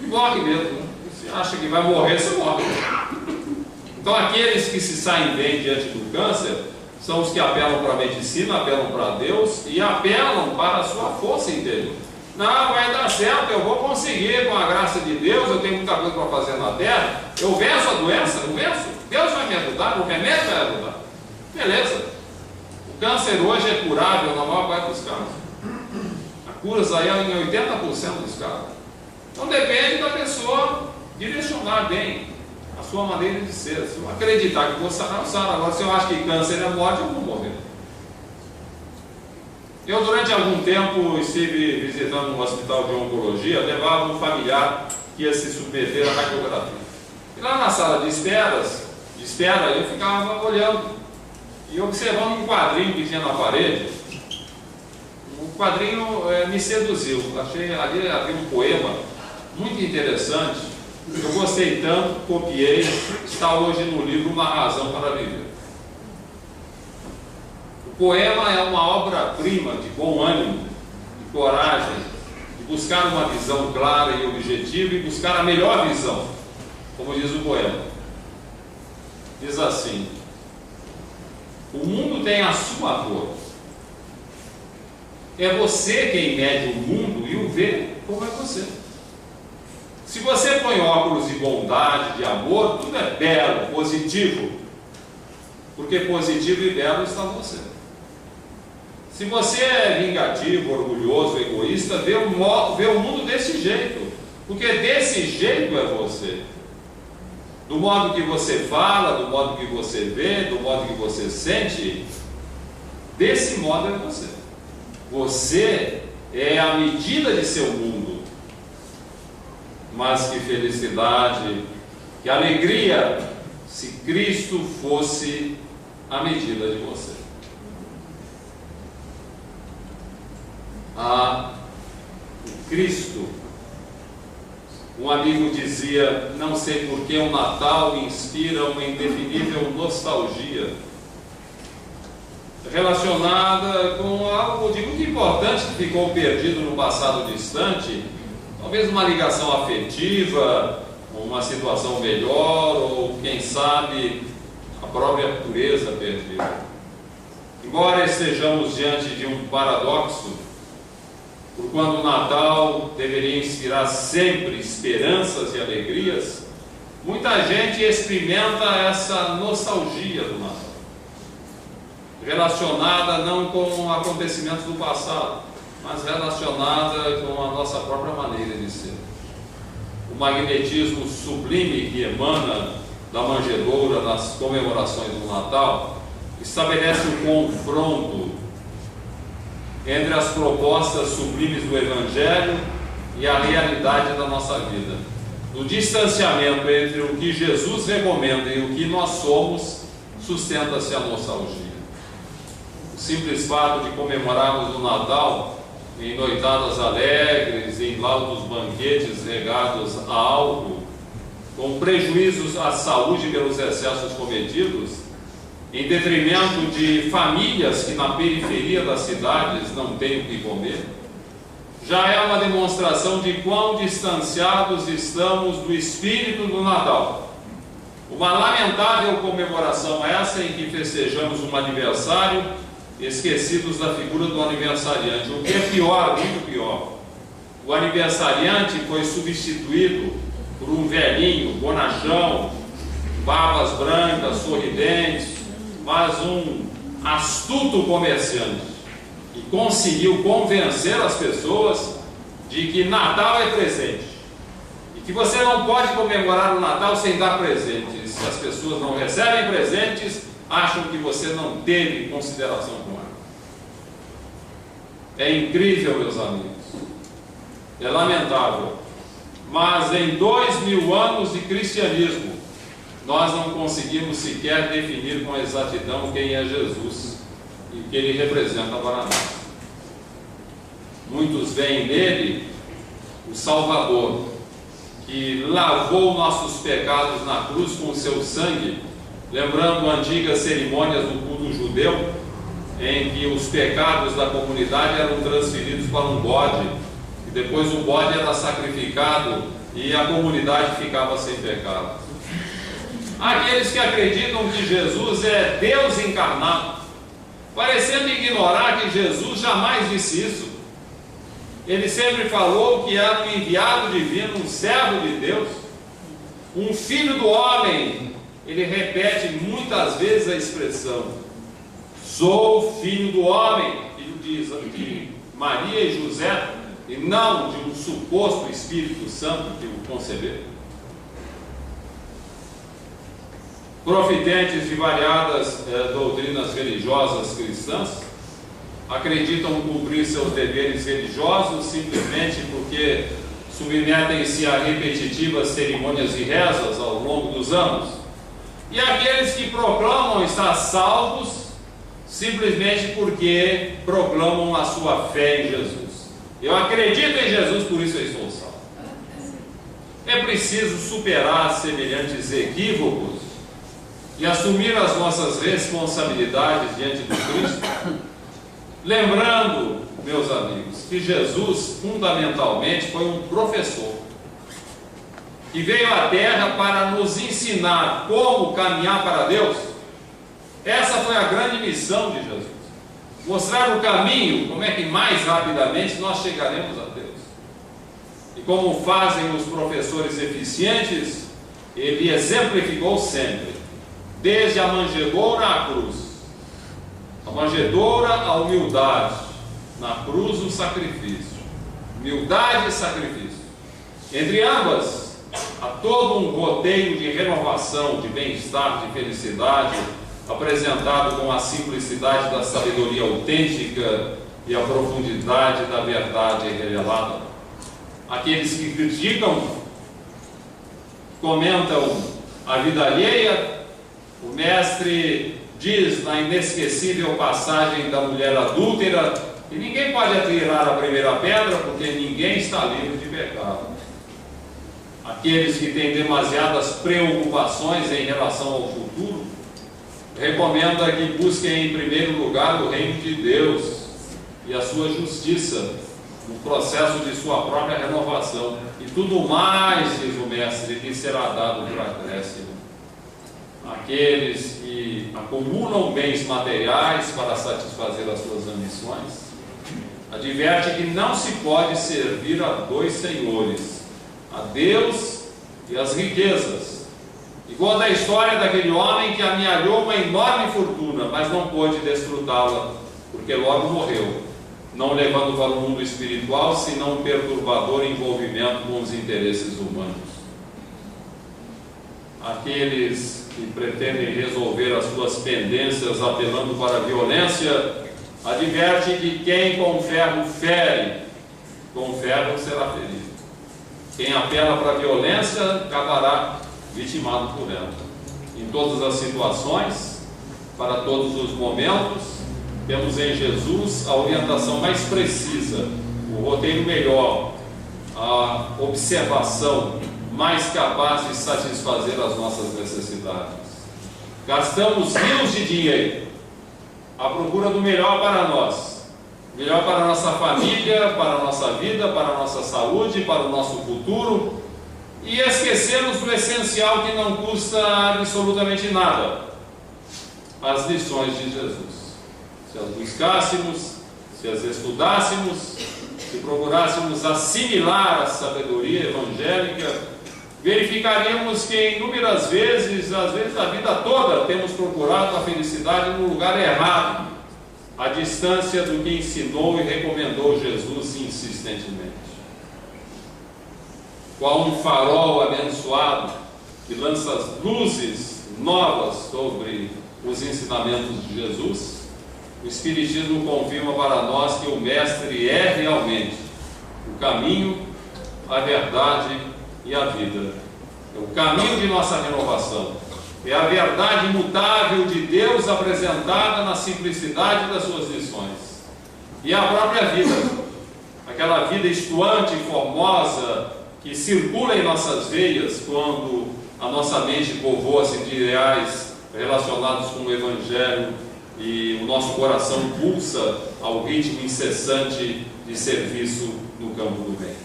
Morre mesmo. Você acha que vai morrer, você morre. Então, aqueles que se saem bem diante do câncer são os que apelam para a medicina, apelam para Deus e apelam para a sua força interior. Não, vai dar certo, eu vou conseguir com a graça de Deus, eu tenho muita coisa para fazer na terra, eu venço a doença, não venço? Deus vai me ajudar, o remédio vai ajudar. Beleza. O câncer hoje é curável na maior parte dos casos. A cura aí é em 80% dos casos. Então depende da pessoa direcionar bem a sua maneira de ser. Se eu acreditar que vou sarar, eu saro. Agora, se eu acho que câncer é morte, eu vou morrer. Eu, durante algum tempo, estive visitando um hospital de oncologia, levava um familiar que ia se submeter à radiografia. E lá na sala de espera, eu ficava olhando e observando um quadrinho que tinha na parede. O quadrinho me seduziu. Achei ali havia um poema muito interessante. Eu gostei tanto, copiei, está hoje no livro Uma Razão para Viver. O poema é uma obra-prima de bom ânimo, de coragem, de buscar uma visão clara e objetiva e buscar a melhor visão, como diz o poema. Diz assim: o mundo tem a sua cor. É você quem mede o mundo e o vê como é você. Se você põe óculos de bondade, de amor, tudo é belo, positivo. Porque positivo e belo está você. Se você é vingativo, orgulhoso, egoísta, vê o mundo desse jeito. Porque desse jeito é você. Do modo que você fala, do modo que você vê, do modo que você sente, desse modo é você. Você é a medida de seu mundo. Mas que felicidade, que alegria, se Cristo fosse a medida de você. Cristo, um amigo dizia, não sei por que o Natal me inspira uma indefinível nostalgia, relacionada com algo de muito importante que ficou perdido no passado distante. Talvez uma ligação afetiva, uma situação melhor, ou quem sabe a própria pureza perdida. Embora estejamos diante de um paradoxo, por quando o Natal deveria inspirar sempre esperanças e alegrias, muita gente experimenta essa nostalgia do Natal, relacionada não com acontecimentos do passado, mas relacionada com a nossa própria maneira de ser. O magnetismo sublime que emana da manjedoura nas comemorações do Natal estabelece um confronto entre as propostas sublimes do Evangelho e a realidade da nossa vida. do distanciamento entre o que Jesus recomenda e o que nós somos, sustenta-se a nostalgia. O simples fato de comemorarmos o Natal em noitadas alegres, em laudos banquetes regados a álcool, com prejuízos à saúde pelos excessos cometidos, em detrimento de famílias que na periferia das cidades não têm o que comer, já é uma demonstração de quão distanciados estamos do espírito do Natal. Uma lamentável comemoração essa em que festejamos um aniversário, esquecidos da figura do aniversariante. O que é pior, muito pior, o aniversariante foi substituído por um velhinho, bonachão, barbas brancas, sorridentes, mas um astuto comerciante, que conseguiu convencer as pessoas de que Natal é presente, e que você não pode comemorar o Natal sem dar presentes. Se as pessoas não recebem presentes, acham que você não teve consideração com ela. É incrível, meus amigos, é lamentável, mas em 2000 anos de cristianismo, nós não conseguimos sequer definir com exatidão quem é Jesus e o que ele representa para nós. Muitos veem nele o Salvador, que lavou nossos pecados na cruz com o seu sangue, lembrando antigas cerimônias do culto judeu, em que os pecados da comunidade eram transferidos para um bode, e depois o bode era sacrificado e a comunidade ficava sem pecado. Aqueles que acreditam que Jesus é Deus encarnado, parecendo ignorar que Jesus jamais disse isso. Ele sempre falou que era um enviado divino, um servo de Deus, um filho do homem. Ele repete muitas vezes a expressão: sou filho do homem, filho de Maria e José, e não de um suposto Espírito Santo que o concebeu. Profitentes de variadas doutrinas religiosas cristãs acreditam cumprir seus deveres religiosos simplesmente porque submetem-se a repetitivas cerimônias e rezas ao longo dos anos. E aqueles que proclamam estar salvos simplesmente porque proclamam a sua fé em Jesus. Eu acredito em Jesus, por isso eu estou salvo. É preciso superar semelhantes equívocos e assumir as nossas responsabilidades diante de Cristo, lembrando, meus amigos, que Jesus fundamentalmente foi um professor que veio à Terra para nos ensinar como caminhar para Deus. Essa foi a grande missão de Jesus: mostrar o caminho, como é que mais rapidamente nós chegaremos a Deus. E como fazem os professores eficientes, ele exemplificou sempre, desde a manjedoura à cruz, a manjedoura à humildade, na cruz o sacrifício, humildade e sacrifício. Entre ambas, há todo um roteiro de renovação, de bem-estar, de felicidade, apresentado com a simplicidade da sabedoria autêntica e a profundidade da verdade revelada. Aqueles que criticam, comentam a vida alheia, o mestre diz na inesquecível passagem da mulher adúltera que ninguém pode atirar a primeira pedra porque ninguém está livre de pecado. Aqueles que têm demasiadas preocupações em relação ao futuro, recomenda que busquem em primeiro lugar o reino de Deus e a sua justiça no processo de sua própria renovação, e tudo mais, diz o mestre, lhe será dado por acréscimo. Aqueles que acumulam bens materiais para satisfazer as suas ambições, adverte que não se pode servir a dois senhores, a Deus e as riquezas. E conta a história daquele homem que amealhou uma enorme fortuna, mas não pôde desfrutá-la, porque logo morreu, não levando para o mundo espiritual, senão um perturbador envolvimento com os interesses humanos. Aqueles que pretendem resolver as suas pendências apelando para a violência, adverte que quem com ferro fere, com ferro será ferido. Quem apela para a violência acabará vitimado por ela. Em todas as situações, para todos os momentos, temos em Jesus a orientação mais precisa, o roteiro melhor, a observação mais capaz de satisfazer as nossas necessidades. Gastamos rios de dinheiro à procura do melhor para nós, melhor para a nossa família, para a nossa vida, para a nossa saúde, para o nosso futuro, e esquecemos do essencial que não custa absolutamente nada: as lições de Jesus. Se as buscássemos, se as estudássemos, se procurássemos assimilar a sabedoria evangélica, verificaríamos que inúmeras vezes, às vezes a vida toda, temos procurado a felicidade no lugar errado, à distância do que ensinou e recomendou Jesus insistentemente. Qual um farol abençoado que lança luzes novas sobre os ensinamentos de Jesus, o Espiritismo confirma para nós que o Mestre é realmente o caminho, a verdade e a vida. É o caminho de nossa renovação. É a verdade imutável de Deus apresentada na simplicidade das suas lições. E a própria vida, aquela vida estuante e formosa que circula em nossas veias quando a nossa mente povoa-se de ideais relacionados com o Evangelho e o nosso coração pulsa ao ritmo incessante de serviço no campo do bem.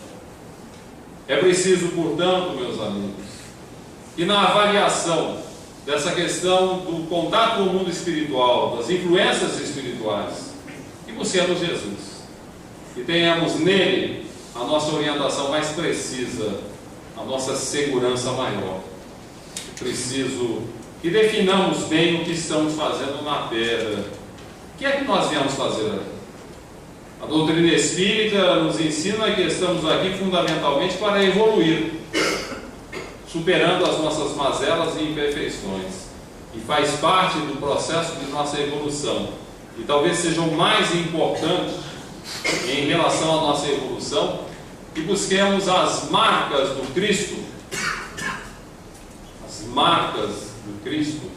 É preciso, portanto, meus amigos, que na avaliação dessa questão do contato com o mundo espiritual, das influências espirituais, que busquemos Jesus, que tenhamos nele a nossa orientação mais precisa, a nossa segurança maior. É preciso que definamos bem o que estamos fazendo na Terra. O que é que nós viemos fazer aqui? A doutrina espírita nos ensina que estamos aqui fundamentalmente para evoluir, superando as nossas mazelas e imperfeições, e faz parte do processo de nossa evolução. E talvez seja o mais importante em relação à nossa evolução, que busquemos as marcas do Cristo, as marcas do Cristo,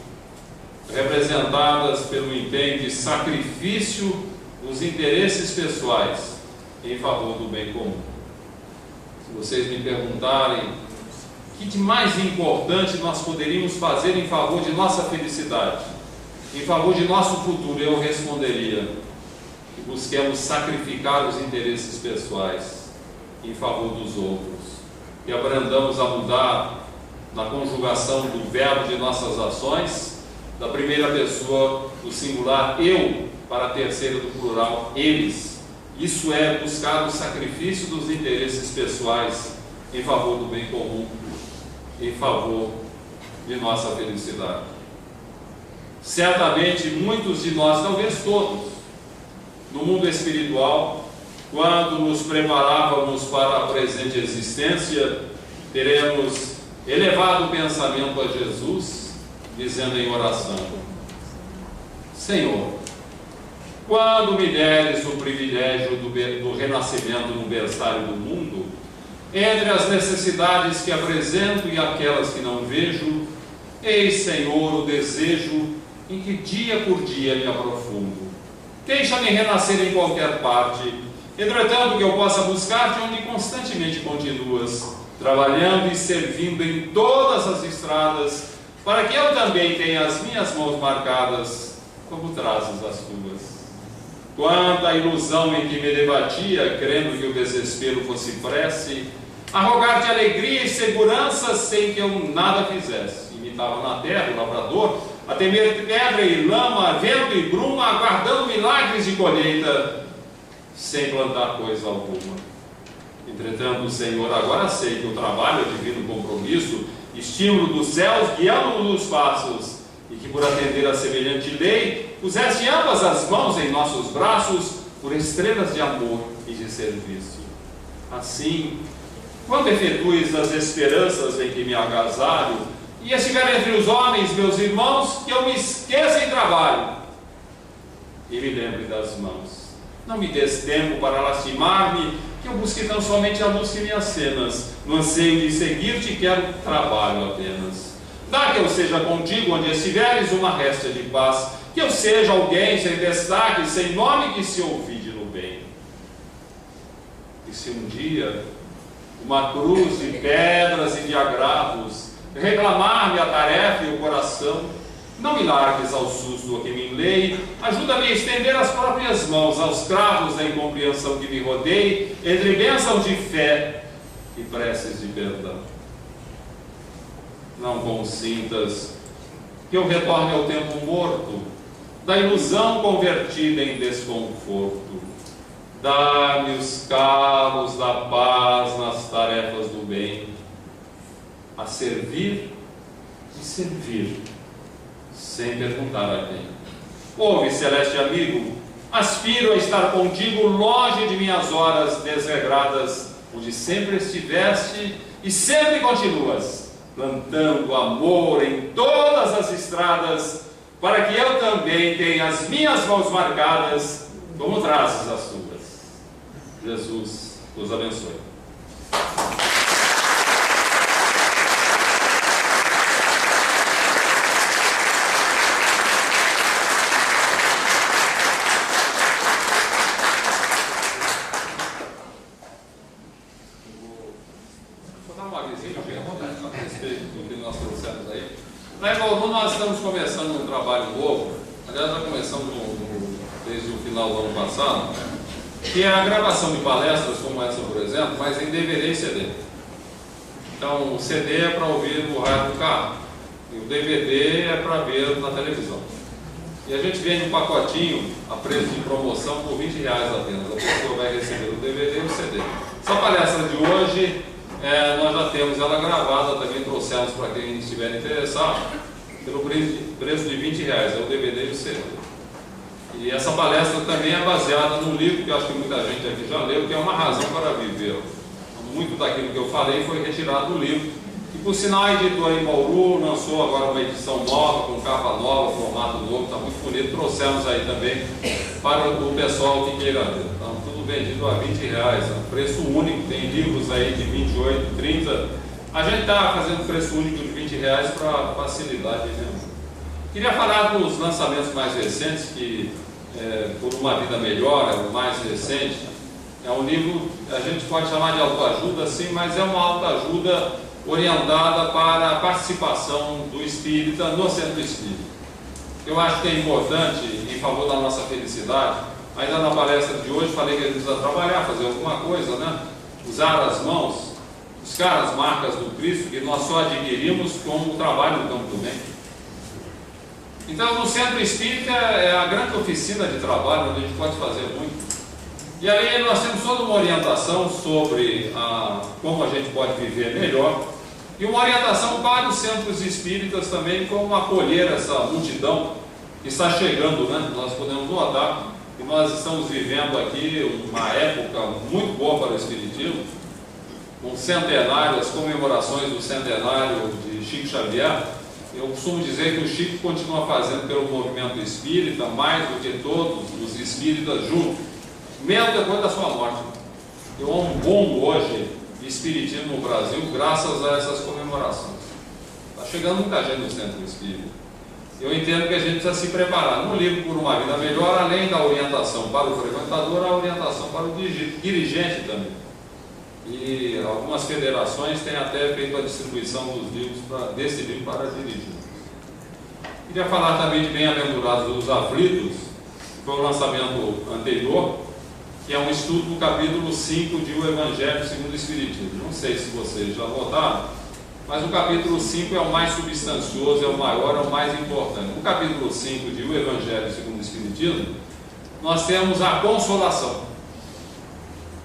representadas pelo empenho de sacrifício dos interesses pessoais em favor do bem comum. Se vocês me perguntarem o que de mais importante nós poderíamos fazer em favor de nossa felicidade, em favor de nosso futuro, eu responderia que busquemos sacrificar os interesses pessoais em favor dos outros, que abrandamos a mudar na conjugação do verbo de nossas ações, da primeira pessoa do singular eu para a terceira do plural eles. Isso é buscar o sacrifício dos interesses pessoais em favor do bem comum, em favor de nossa felicidade. Certamente muitos de nós, talvez todos, no mundo espiritual, quando nos preparávamos para a presente existência, teremos elevado o pensamento a Jesus, dizendo em oração: Senhor, quando me deres o privilégio do renascimento no berçário do mundo, entre as necessidades que apresento e aquelas que não vejo, eis, Senhor, o desejo em que dia por dia me aprofundo. Deixa-me renascer em qualquer parte, entretanto que eu possa buscar-te onde constantemente continuas, trabalhando e servindo em todas as estradas, para que eu também tenha as minhas mãos marcadas, como trazes as tuas. Quanta ilusão em que me debatia, crendo que o desespero fosse prece, a rogar-te alegria e segurança sem que eu nada fizesse. Imitava na terra o lavrador, a temer pedra e lama, vento e bruma, aguardando milagres de colheita, sem plantar coisa alguma. Entretanto, Senhor, agora sei que o trabalho é divino compromisso, estímulo dos céus, guiando-nos nos passos, e que por atender a semelhante lei, puseste ambas as mãos em nossos braços, por estrelas de amor e de serviço. Assim, quando efetues as esperanças em que me agasalho, e estiver entre os homens, meus irmãos, que eu me esqueça em trabalho, e me lembre das mãos. Não me des tempo para lastimar-me que eu busque tão somente a luz que me acenas. No anseio de seguir-te, quero trabalho apenas. Dá que eu seja contigo onde estiveres uma réstia de paz, que eu seja alguém sem destaque, sem nome que se ouvide no bem. E se um dia uma cruz de pedras e de agravos reclamar-me a tarefa e o coração, não me largues ao susto do que me enlei, ajuda-me a estender as próprias mãos aos cravos da incompreensão que me rodei, entre bênção de fé e preces de perdão. Não consintas que eu retorne ao tempo morto, da ilusão convertida em desconforto. Dá-me os calos da paz nas tarefas do bem, a servir e servir, sem perguntar a quem. Ouve, celeste amigo, aspiro a estar contigo longe de minhas horas desregradas, onde sempre estiveste e sempre continuas, plantando amor em todas as estradas, para que eu também tenha as minhas mãos marcadas, como trazes as tuas. Jesus os abençoe. Nós estamos começando um trabalho novo, aliás, já começamos desde o final do ano passado, que é a gravação de palestras como essa, por exemplo, mas em DVD e CD. Então, o CD é para ouvir no rádio do carro, e o DVD é para ver na televisão. E a gente vende um pacotinho a preço de promoção por R$20 apenas. A pessoa vai receber o DVD e o CD. Essa palestra de hoje, nós já temos ela gravada, também trouxemos para quem estiver interessado, pelo preço de R$20, é o DVD e o CD. E essa palestra também é baseada num livro que eu acho que muita gente aqui já leu, que é Uma Razão para Viver. Muito daquilo que eu falei foi retirado do livro. E por sinal, a editora em Bauru lançou agora uma edição nova, com capa nova, formato novo, está muito bonito. Trouxemos aí também para o pessoal que queira ver. Então, tudo vendido a R$20, preço único. Tem livros aí de 28, 30. A gente está fazendo preço único de R$20 para facilidade de venda. Queria falar dos lançamentos mais recentes, que Por uma Vida Melhor, é o mais recente. É um livro, a gente pode chamar de autoajuda, sim, mas é uma autoajuda orientada para a participação do espírita no centro espírita. Eu acho que é importante, em favor da nossa felicidade. Ainda na palestra de hoje falei que a gente precisa trabalhar, fazer alguma coisa, né? Usar as mãos, buscar as marcas do Cristo, que nós só adquirimos com o trabalho no campo do bem. Então, no centro espírita é a grande oficina de trabalho, onde a gente pode fazer muito. E aí nós temos toda uma orientação sobre como a gente pode viver melhor, e uma orientação para os centros espíritas também, como acolher essa multidão que está chegando, né? Nós podemos notar que nós estamos vivendo aqui uma época muito boa para o espiritismo, um centenário, as comemorações do centenário de Chico Xavier. Eu costumo dizer que o Chico continua fazendo pelo movimento espírita mais do que todos os espíritas juntos, mesmo depois da sua morte. Eu há um boom hoje de espiritismo no Brasil graças a essas comemorações. Está chegando muita gente no centro espírita. Eu entendo que a gente precisa se preparar. No livro Por uma Vida Melhor, além da orientação para o frequentador, a orientação para o dirigente também. E algumas federações têm até feito a distribuição dos livros desse livro para dirigir. Queria falar também de Bem-aventurados os Aflitos, que foi o lançamento anterior, que é um estudo do capítulo 5 de O Evangelho segundo o Espiritismo. Não sei se vocês já votaram, mas o capítulo 5 é o mais substancioso, é o maior, é o mais importante. No capítulo 5 de O Evangelho segundo o Espiritismo, nós temos a consolação.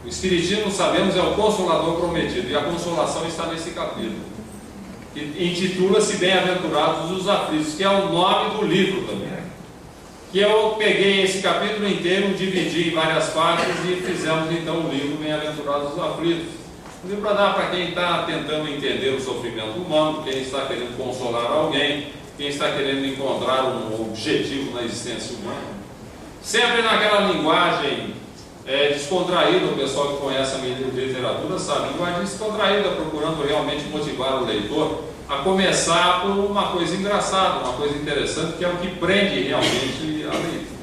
O Espiritismo, sabemos, é o Consolador prometido, e a consolação está nesse capítulo, que intitula-se Bem-aventurados os Aflitos, que é o nome do livro também. Que eu peguei esse capítulo inteiro, dividi em várias partes e fizemos então o livro Bem-aventurados os Aflitos. Um livro para dar para quem está tentando entender o sofrimento humano, quem está querendo consolar alguém, quem está querendo encontrar um objetivo na existência humana. Sempre naquela linguagem descontraída. O pessoal que conhece a minha literatura sabe, linguagem descontraída, procurando realmente motivar o leitor a começar por uma coisa engraçada, uma coisa interessante, que é o que prende realmente a leitura.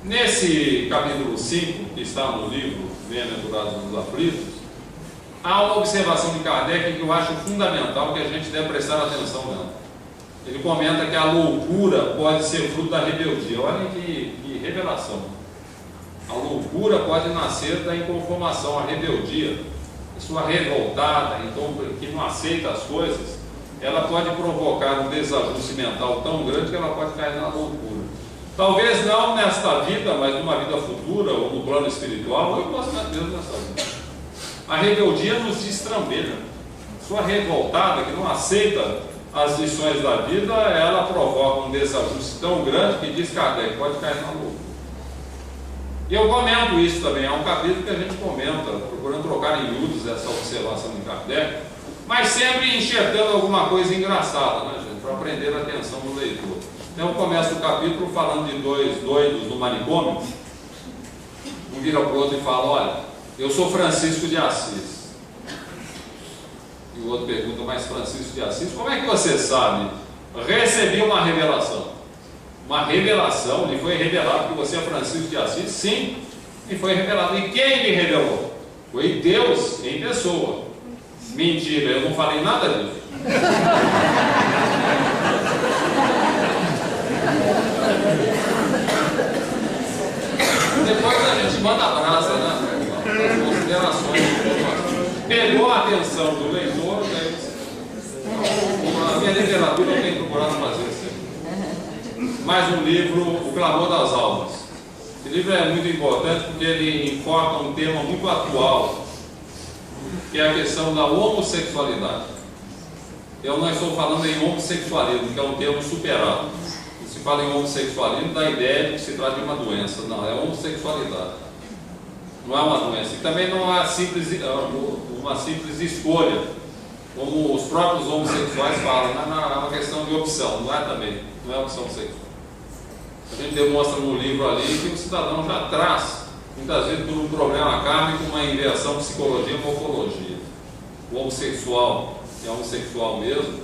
Nesse capítulo 5, que está no livro Bem-aventurados os Aflitos, há uma observação de Kardec que eu acho fundamental, que a gente deve prestar atenção nela. Ele comenta que a loucura pode ser fruto da rebeldia. Olha que revelação. A loucura pode nascer da inconformação, a rebeldia. A pessoa revoltada, então, que não aceita as coisas, ela pode provocar um desajuste mental tão grande que ela pode cair na loucura. Talvez não nesta vida, mas numa vida futura, ou no plano espiritual, ou mesmo nesta vida. A rebeldia nos destrambelha. A pessoa revoltada, que não aceita as lições da vida, ela provoca um desajuste tão grande que diz Kardec, pode cair na loucura. E eu comento isso também, é um capítulo que a gente comenta, procurando trocar em miúdos essa observação de Kardec, mas sempre enxergando alguma coisa engraçada, né, gente, para prender a atenção do leitor. Então eu começo o capítulo falando de dois doidos no manicômio. Um vira para o outro e fala, olha, eu sou Francisco de Assis. E o outro pergunta, mas Francisco de Assis, como é que você sabe? Recebi uma revelação. Uma revelação, lhe foi revelado que você é Francisco de Assis? Sim, lhe foi revelado. E quem lhe revelou? Foi Deus em pessoa. Mentira, eu não falei nada disso. Depois a gente manda a brasa, né? As considerações. Pegou a atenção do leitor, né? A minha literatura eu tenho procurado fazer isso. Mais um livro, O Clamor das Almas. Esse livro é muito importante porque ele enfoca um tema muito atual, que é a questão da homossexualidade. Eu não estou falando em homossexualismo, que é um termo superado. Se fala em homossexualismo, dá a ideia de que se trata de uma doença. Não, é homossexualidade. Não é uma doença. E também não é uma simples escolha, como os próprios homossexuais falam. Não, é uma questão de opção, não é também. Não é opção sexual. A gente demonstra no livro ali que o cidadão já traz, muitas vezes por um problema kármico, uma inversão psicologia-morfologia. O homossexual, que é homossexual mesmo,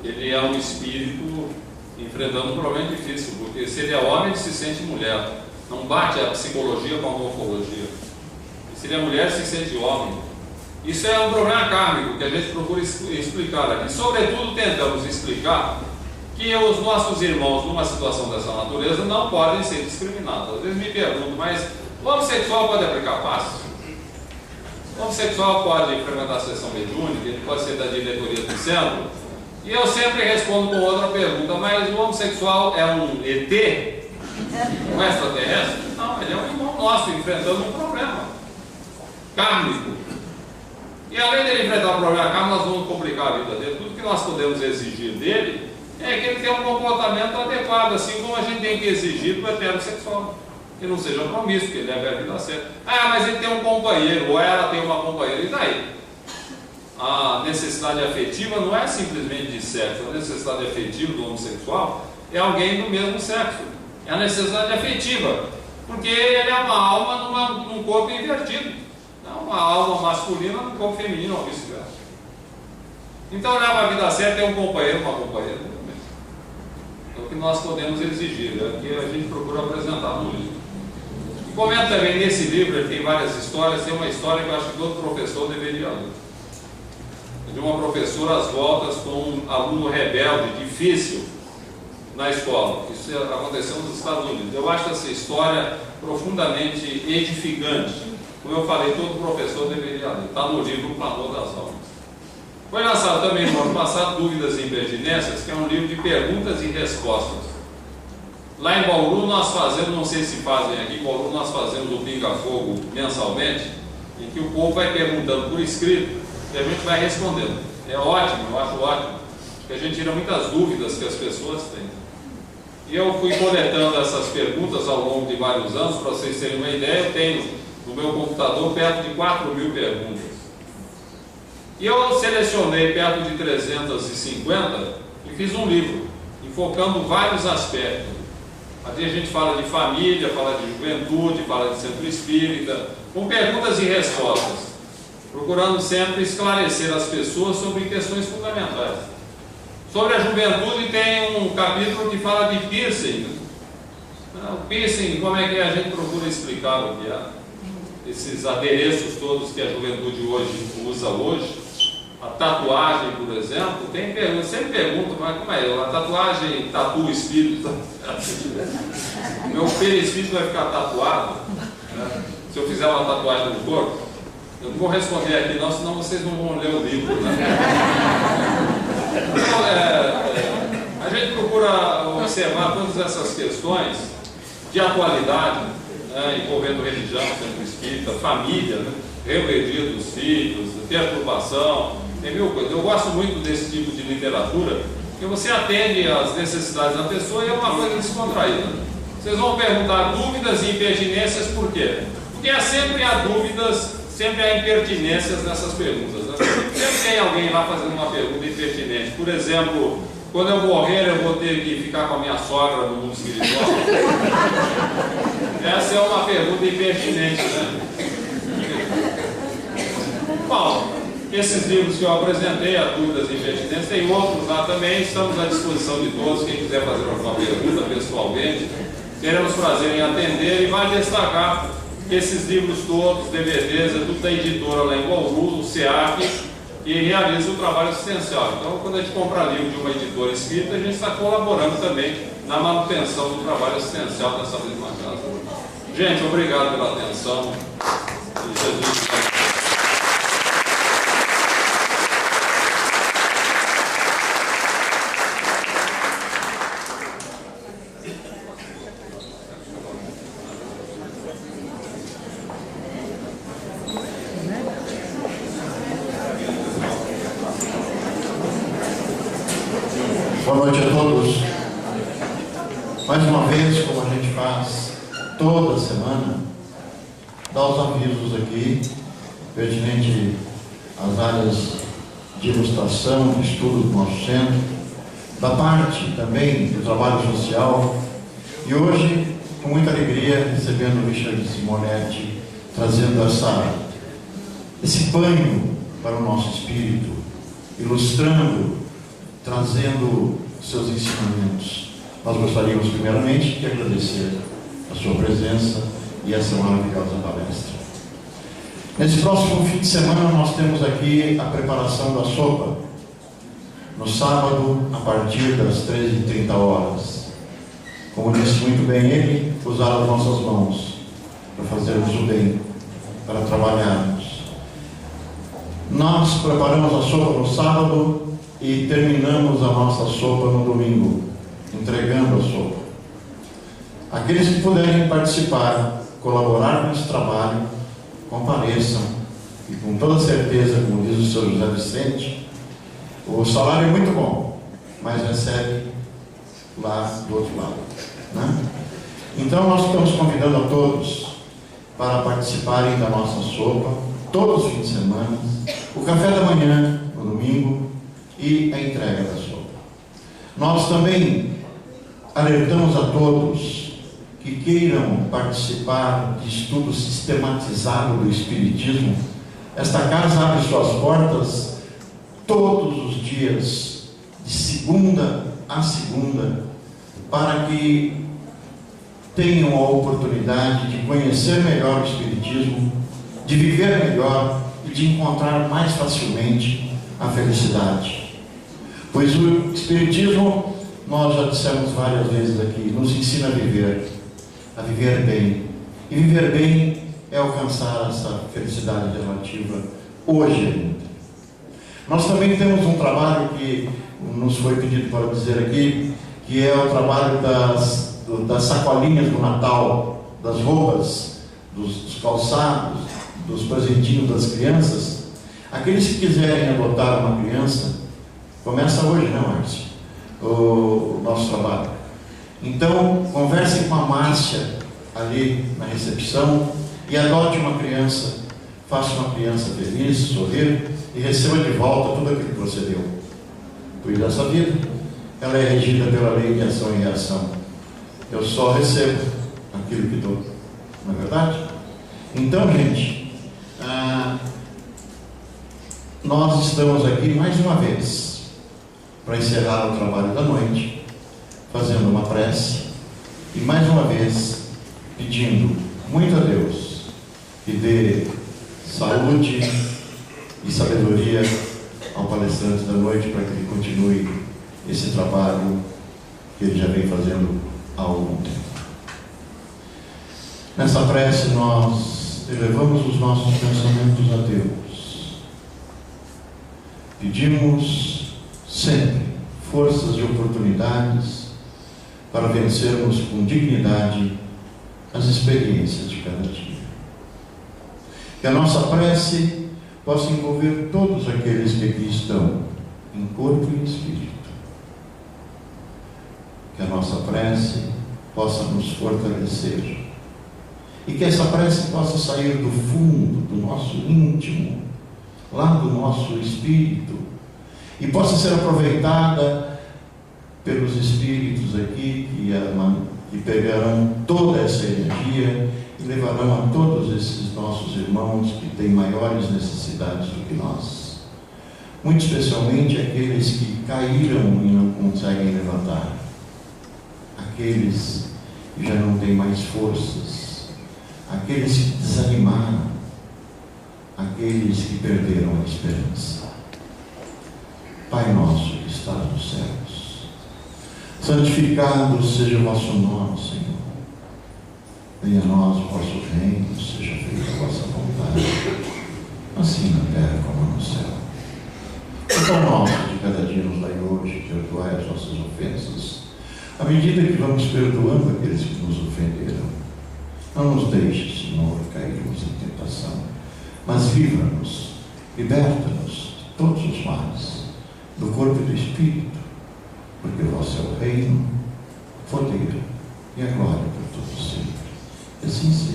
ele é um espírito enfrentando um problema difícil, porque se ele é homem, ele se sente mulher. Não bate a psicologia com a morfologia. E se ele é mulher, ele se sente homem. Isso é um problema kármico que a gente procura explicar aqui. Sobretudo, tentamos explicar que os nossos irmãos, numa situação dessa natureza, não podem ser discriminados. Às vezes me perguntam, mas o homossexual pode aplicar passe? O homossexual pode frequentar a sessão mediúnica, ele pode ser da diretoria do centro? E eu sempre respondo com outra pergunta, mas o homossexual é um ET? Um extraterrestre? Não, ele é um irmão nosso, enfrentando um problema kármico. E além dele enfrentar um problema kármico, nós vamos complicar a vida dele. Tudo que nós podemos exigir dele é que ele tenha um comportamento adequado, assim como a gente tem que exigir do heterossexual. Que não seja promíscuo, que ele leve a vida certa. Ah, mas ele tem um companheiro, ou ela tem uma companheira, e daí? A necessidade afetiva não é simplesmente de sexo. A necessidade afetiva do homossexual é alguém do mesmo sexo. É a necessidade afetiva, porque ele é uma alma num corpo invertido. Não uma alma masculina num corpo feminino, ou vice-versa. Então, leva a vida certa é um companheiro, uma companheira. É o que nós podemos exigir, é o que a gente procura apresentar no livro. E comenta também nesse livro, ele tem várias histórias, tem uma história que eu acho que todo professor deveria ler. De uma professora às voltas com um aluno rebelde, difícil, na escola. Isso aconteceu nos Estados Unidos. Eu acho essa história profundamente edificante. Como eu falei, todo professor deveria ler. Está no livro O Clamor das Almas. Foi lançado também no ano passado Dúvidas e Impertinências, que é um livro de perguntas e respostas. Lá em Bauru nós fazemos, não sei se fazem aqui, em Bauru nós fazemos o Pinga Fogo mensalmente, em que o povo vai perguntando por escrito e a gente vai respondendo. É ótimo, eu acho ótimo, porque a gente tira muitas dúvidas que as pessoas têm. E eu fui coletando essas perguntas ao longo de vários anos, para vocês terem uma ideia, eu tenho no meu computador perto de 4.000 perguntas. E eu selecionei perto de 350 e fiz um livro, enfocando vários aspectos. Ali a gente fala de família, fala de juventude, fala de centro espírita, com perguntas e respostas, procurando sempre esclarecer as pessoas sobre questões fundamentais. Sobre a juventude tem um capítulo que fala de piercing. O piercing, como é que a gente procura explicar o que é? Esses adereços todos que a juventude hoje usa hoje. A tatuagem, por exemplo, eu sempre pergunto, mas como é? A tatuagem tatua o espírito? Meu perispírito vai ficar tatuado? Né? Se eu fizer uma tatuagem no corpo, eu não vou responder aqui não, senão vocês não vão ler o livro. Né? Então, a gente procura observar todas essas questões de atualidade, né, envolvendo religião, centro espírita, família, né, rebeldia dos filhos, perturbação. Tem mil coisas. Eu gosto muito desse tipo de literatura, porque você atende às necessidades da pessoa e é uma coisa descontraída. Vocês vão perguntar dúvidas e impertinências por quê? Porque sempre há dúvidas, sempre há impertinências nessas perguntas. Né? Sempre tem alguém lá fazendo uma pergunta impertinente. Por exemplo, quando eu morrer eu vou ter que ficar com a minha sogra no mundo espiritual? Essa é uma pergunta impertinente, né? Bom, esses livros que eu apresentei, a Dúvidas e Impertinências, tem outros lá também, estamos à disposição de todos, quem quiser fazer alguma pergunta pessoalmente, teremos prazer em atender. E vale destacar que esses livros todos, DVDs, é tudo da editora lá em Bauru, o SEAP, que realiza o trabalho assistencial. Então, quando a gente compra livro de uma editora espírita, a gente está colaborando também na manutenção do trabalho assistencial dessa mesma casa. Gente, obrigado pela atenção. E Jesus. Boa noite a todos. Mais uma vez, como a gente faz toda semana, dá os avisos aqui, pertinente às áreas de ilustração, de estudo do nosso centro, da parte também do trabalho social. E hoje, com muita alegria, recebendo o Richard Simonetti, trazendo esse banho para o nosso espírito, ilustrando, trazendo seus ensinamentos. Nós gostaríamos primeiramente de agradecer a sua presença e essa maravilhosa palestra. Nesse próximo fim de semana nós temos aqui a preparação da sopa. No sábado, a partir das 13h30. Como disse muito bem ele, usar as nossas mãos para fazermos o bem, para trabalharmos. Nós preparamos a sopa no sábado e terminamos a nossa sopa no domingo, entregando a sopa. Aqueles que puderem participar, colaborar com esse trabalho, compareçam, e com toda certeza, como diz o Sr. José Vicente, o salário é muito bom, mas recebe lá do outro lado, né? Então nós estamos convidando a todos para participarem da nossa sopa, todos os fins de semana, o café da manhã, no domingo, e a entrega da sopa. Nós também alertamos a todos que queiram participar de estudo sistematizado do Espiritismo. Esta casa abre suas portas todos os dias, de segunda a segunda, para que tenham a oportunidade de conhecer melhor o Espiritismo, de viver melhor e de encontrar mais facilmente a felicidade. Pois o Espiritismo, nós já dissemos várias vezes aqui, nos ensina a viver bem. E viver bem é alcançar essa felicidade relativa hoje ainda. Nós também temos um trabalho que nos foi pedido para dizer aqui, que é o trabalho das sacolinhas do Natal, das roupas, dos calçados, dos presentinhos das crianças. Aqueles que quiserem adotar uma criança, começa hoje, né, Márcio? O nosso trabalho. Então, conversem com a Márcia ali na recepção e adote uma criança, faça uma criança feliz, sorrir e receba de volta tudo aquilo que você deu. Pois essa vida, ela é regida pela lei de ação e reação. eu só recebo aquilo que dou. Não é verdade? Então, gente, nós estamos aqui mais uma vez para encerrar o trabalho da noite, fazendo uma prece e mais uma vez pedindo muito a Deus que dê saúde e sabedoria ao palestrante da noite para que ele continue esse trabalho que ele já vem fazendo há algum tempo. Nessa prece nós elevamos os nossos pensamentos a Deus. Pedimos sempre forças e oportunidades para vencermos com dignidade as experiências de cada dia. Que a nossa prece possa envolver todos aqueles que aqui estão, em corpo e em espírito. Que a nossa prece possa nos fortalecer. E que essa prece possa sair do fundo, do nosso íntimo, lá do nosso espírito, e possa ser aproveitada pelos espíritos aqui que pegarão toda essa energia e levarão a todos esses nossos irmãos que têm maiores necessidades do que nós. Muito especialmente aqueles que caíram e não conseguem levantar. Aqueles que já não têm mais forças. Aqueles que desanimaram. Aqueles que perderam a esperança. Pai nosso que estás nos céus, santificado seja o vosso nome, Senhor. Venha a nós o vosso reino, seja feita a vossa vontade, assim na terra como no céu. O pão nosso de cada dia nos dai hoje, perdoai as nossas ofensas, à medida que vamos perdoando aqueles que nos ofenderam. Não nos deixes, Senhor, cairmos em tentação, mas livra-nos, liberta-nos de todos os males, do corpo e do espírito, porque o vosso é o reino, o poder e a glória por todos sempre. Assim seja.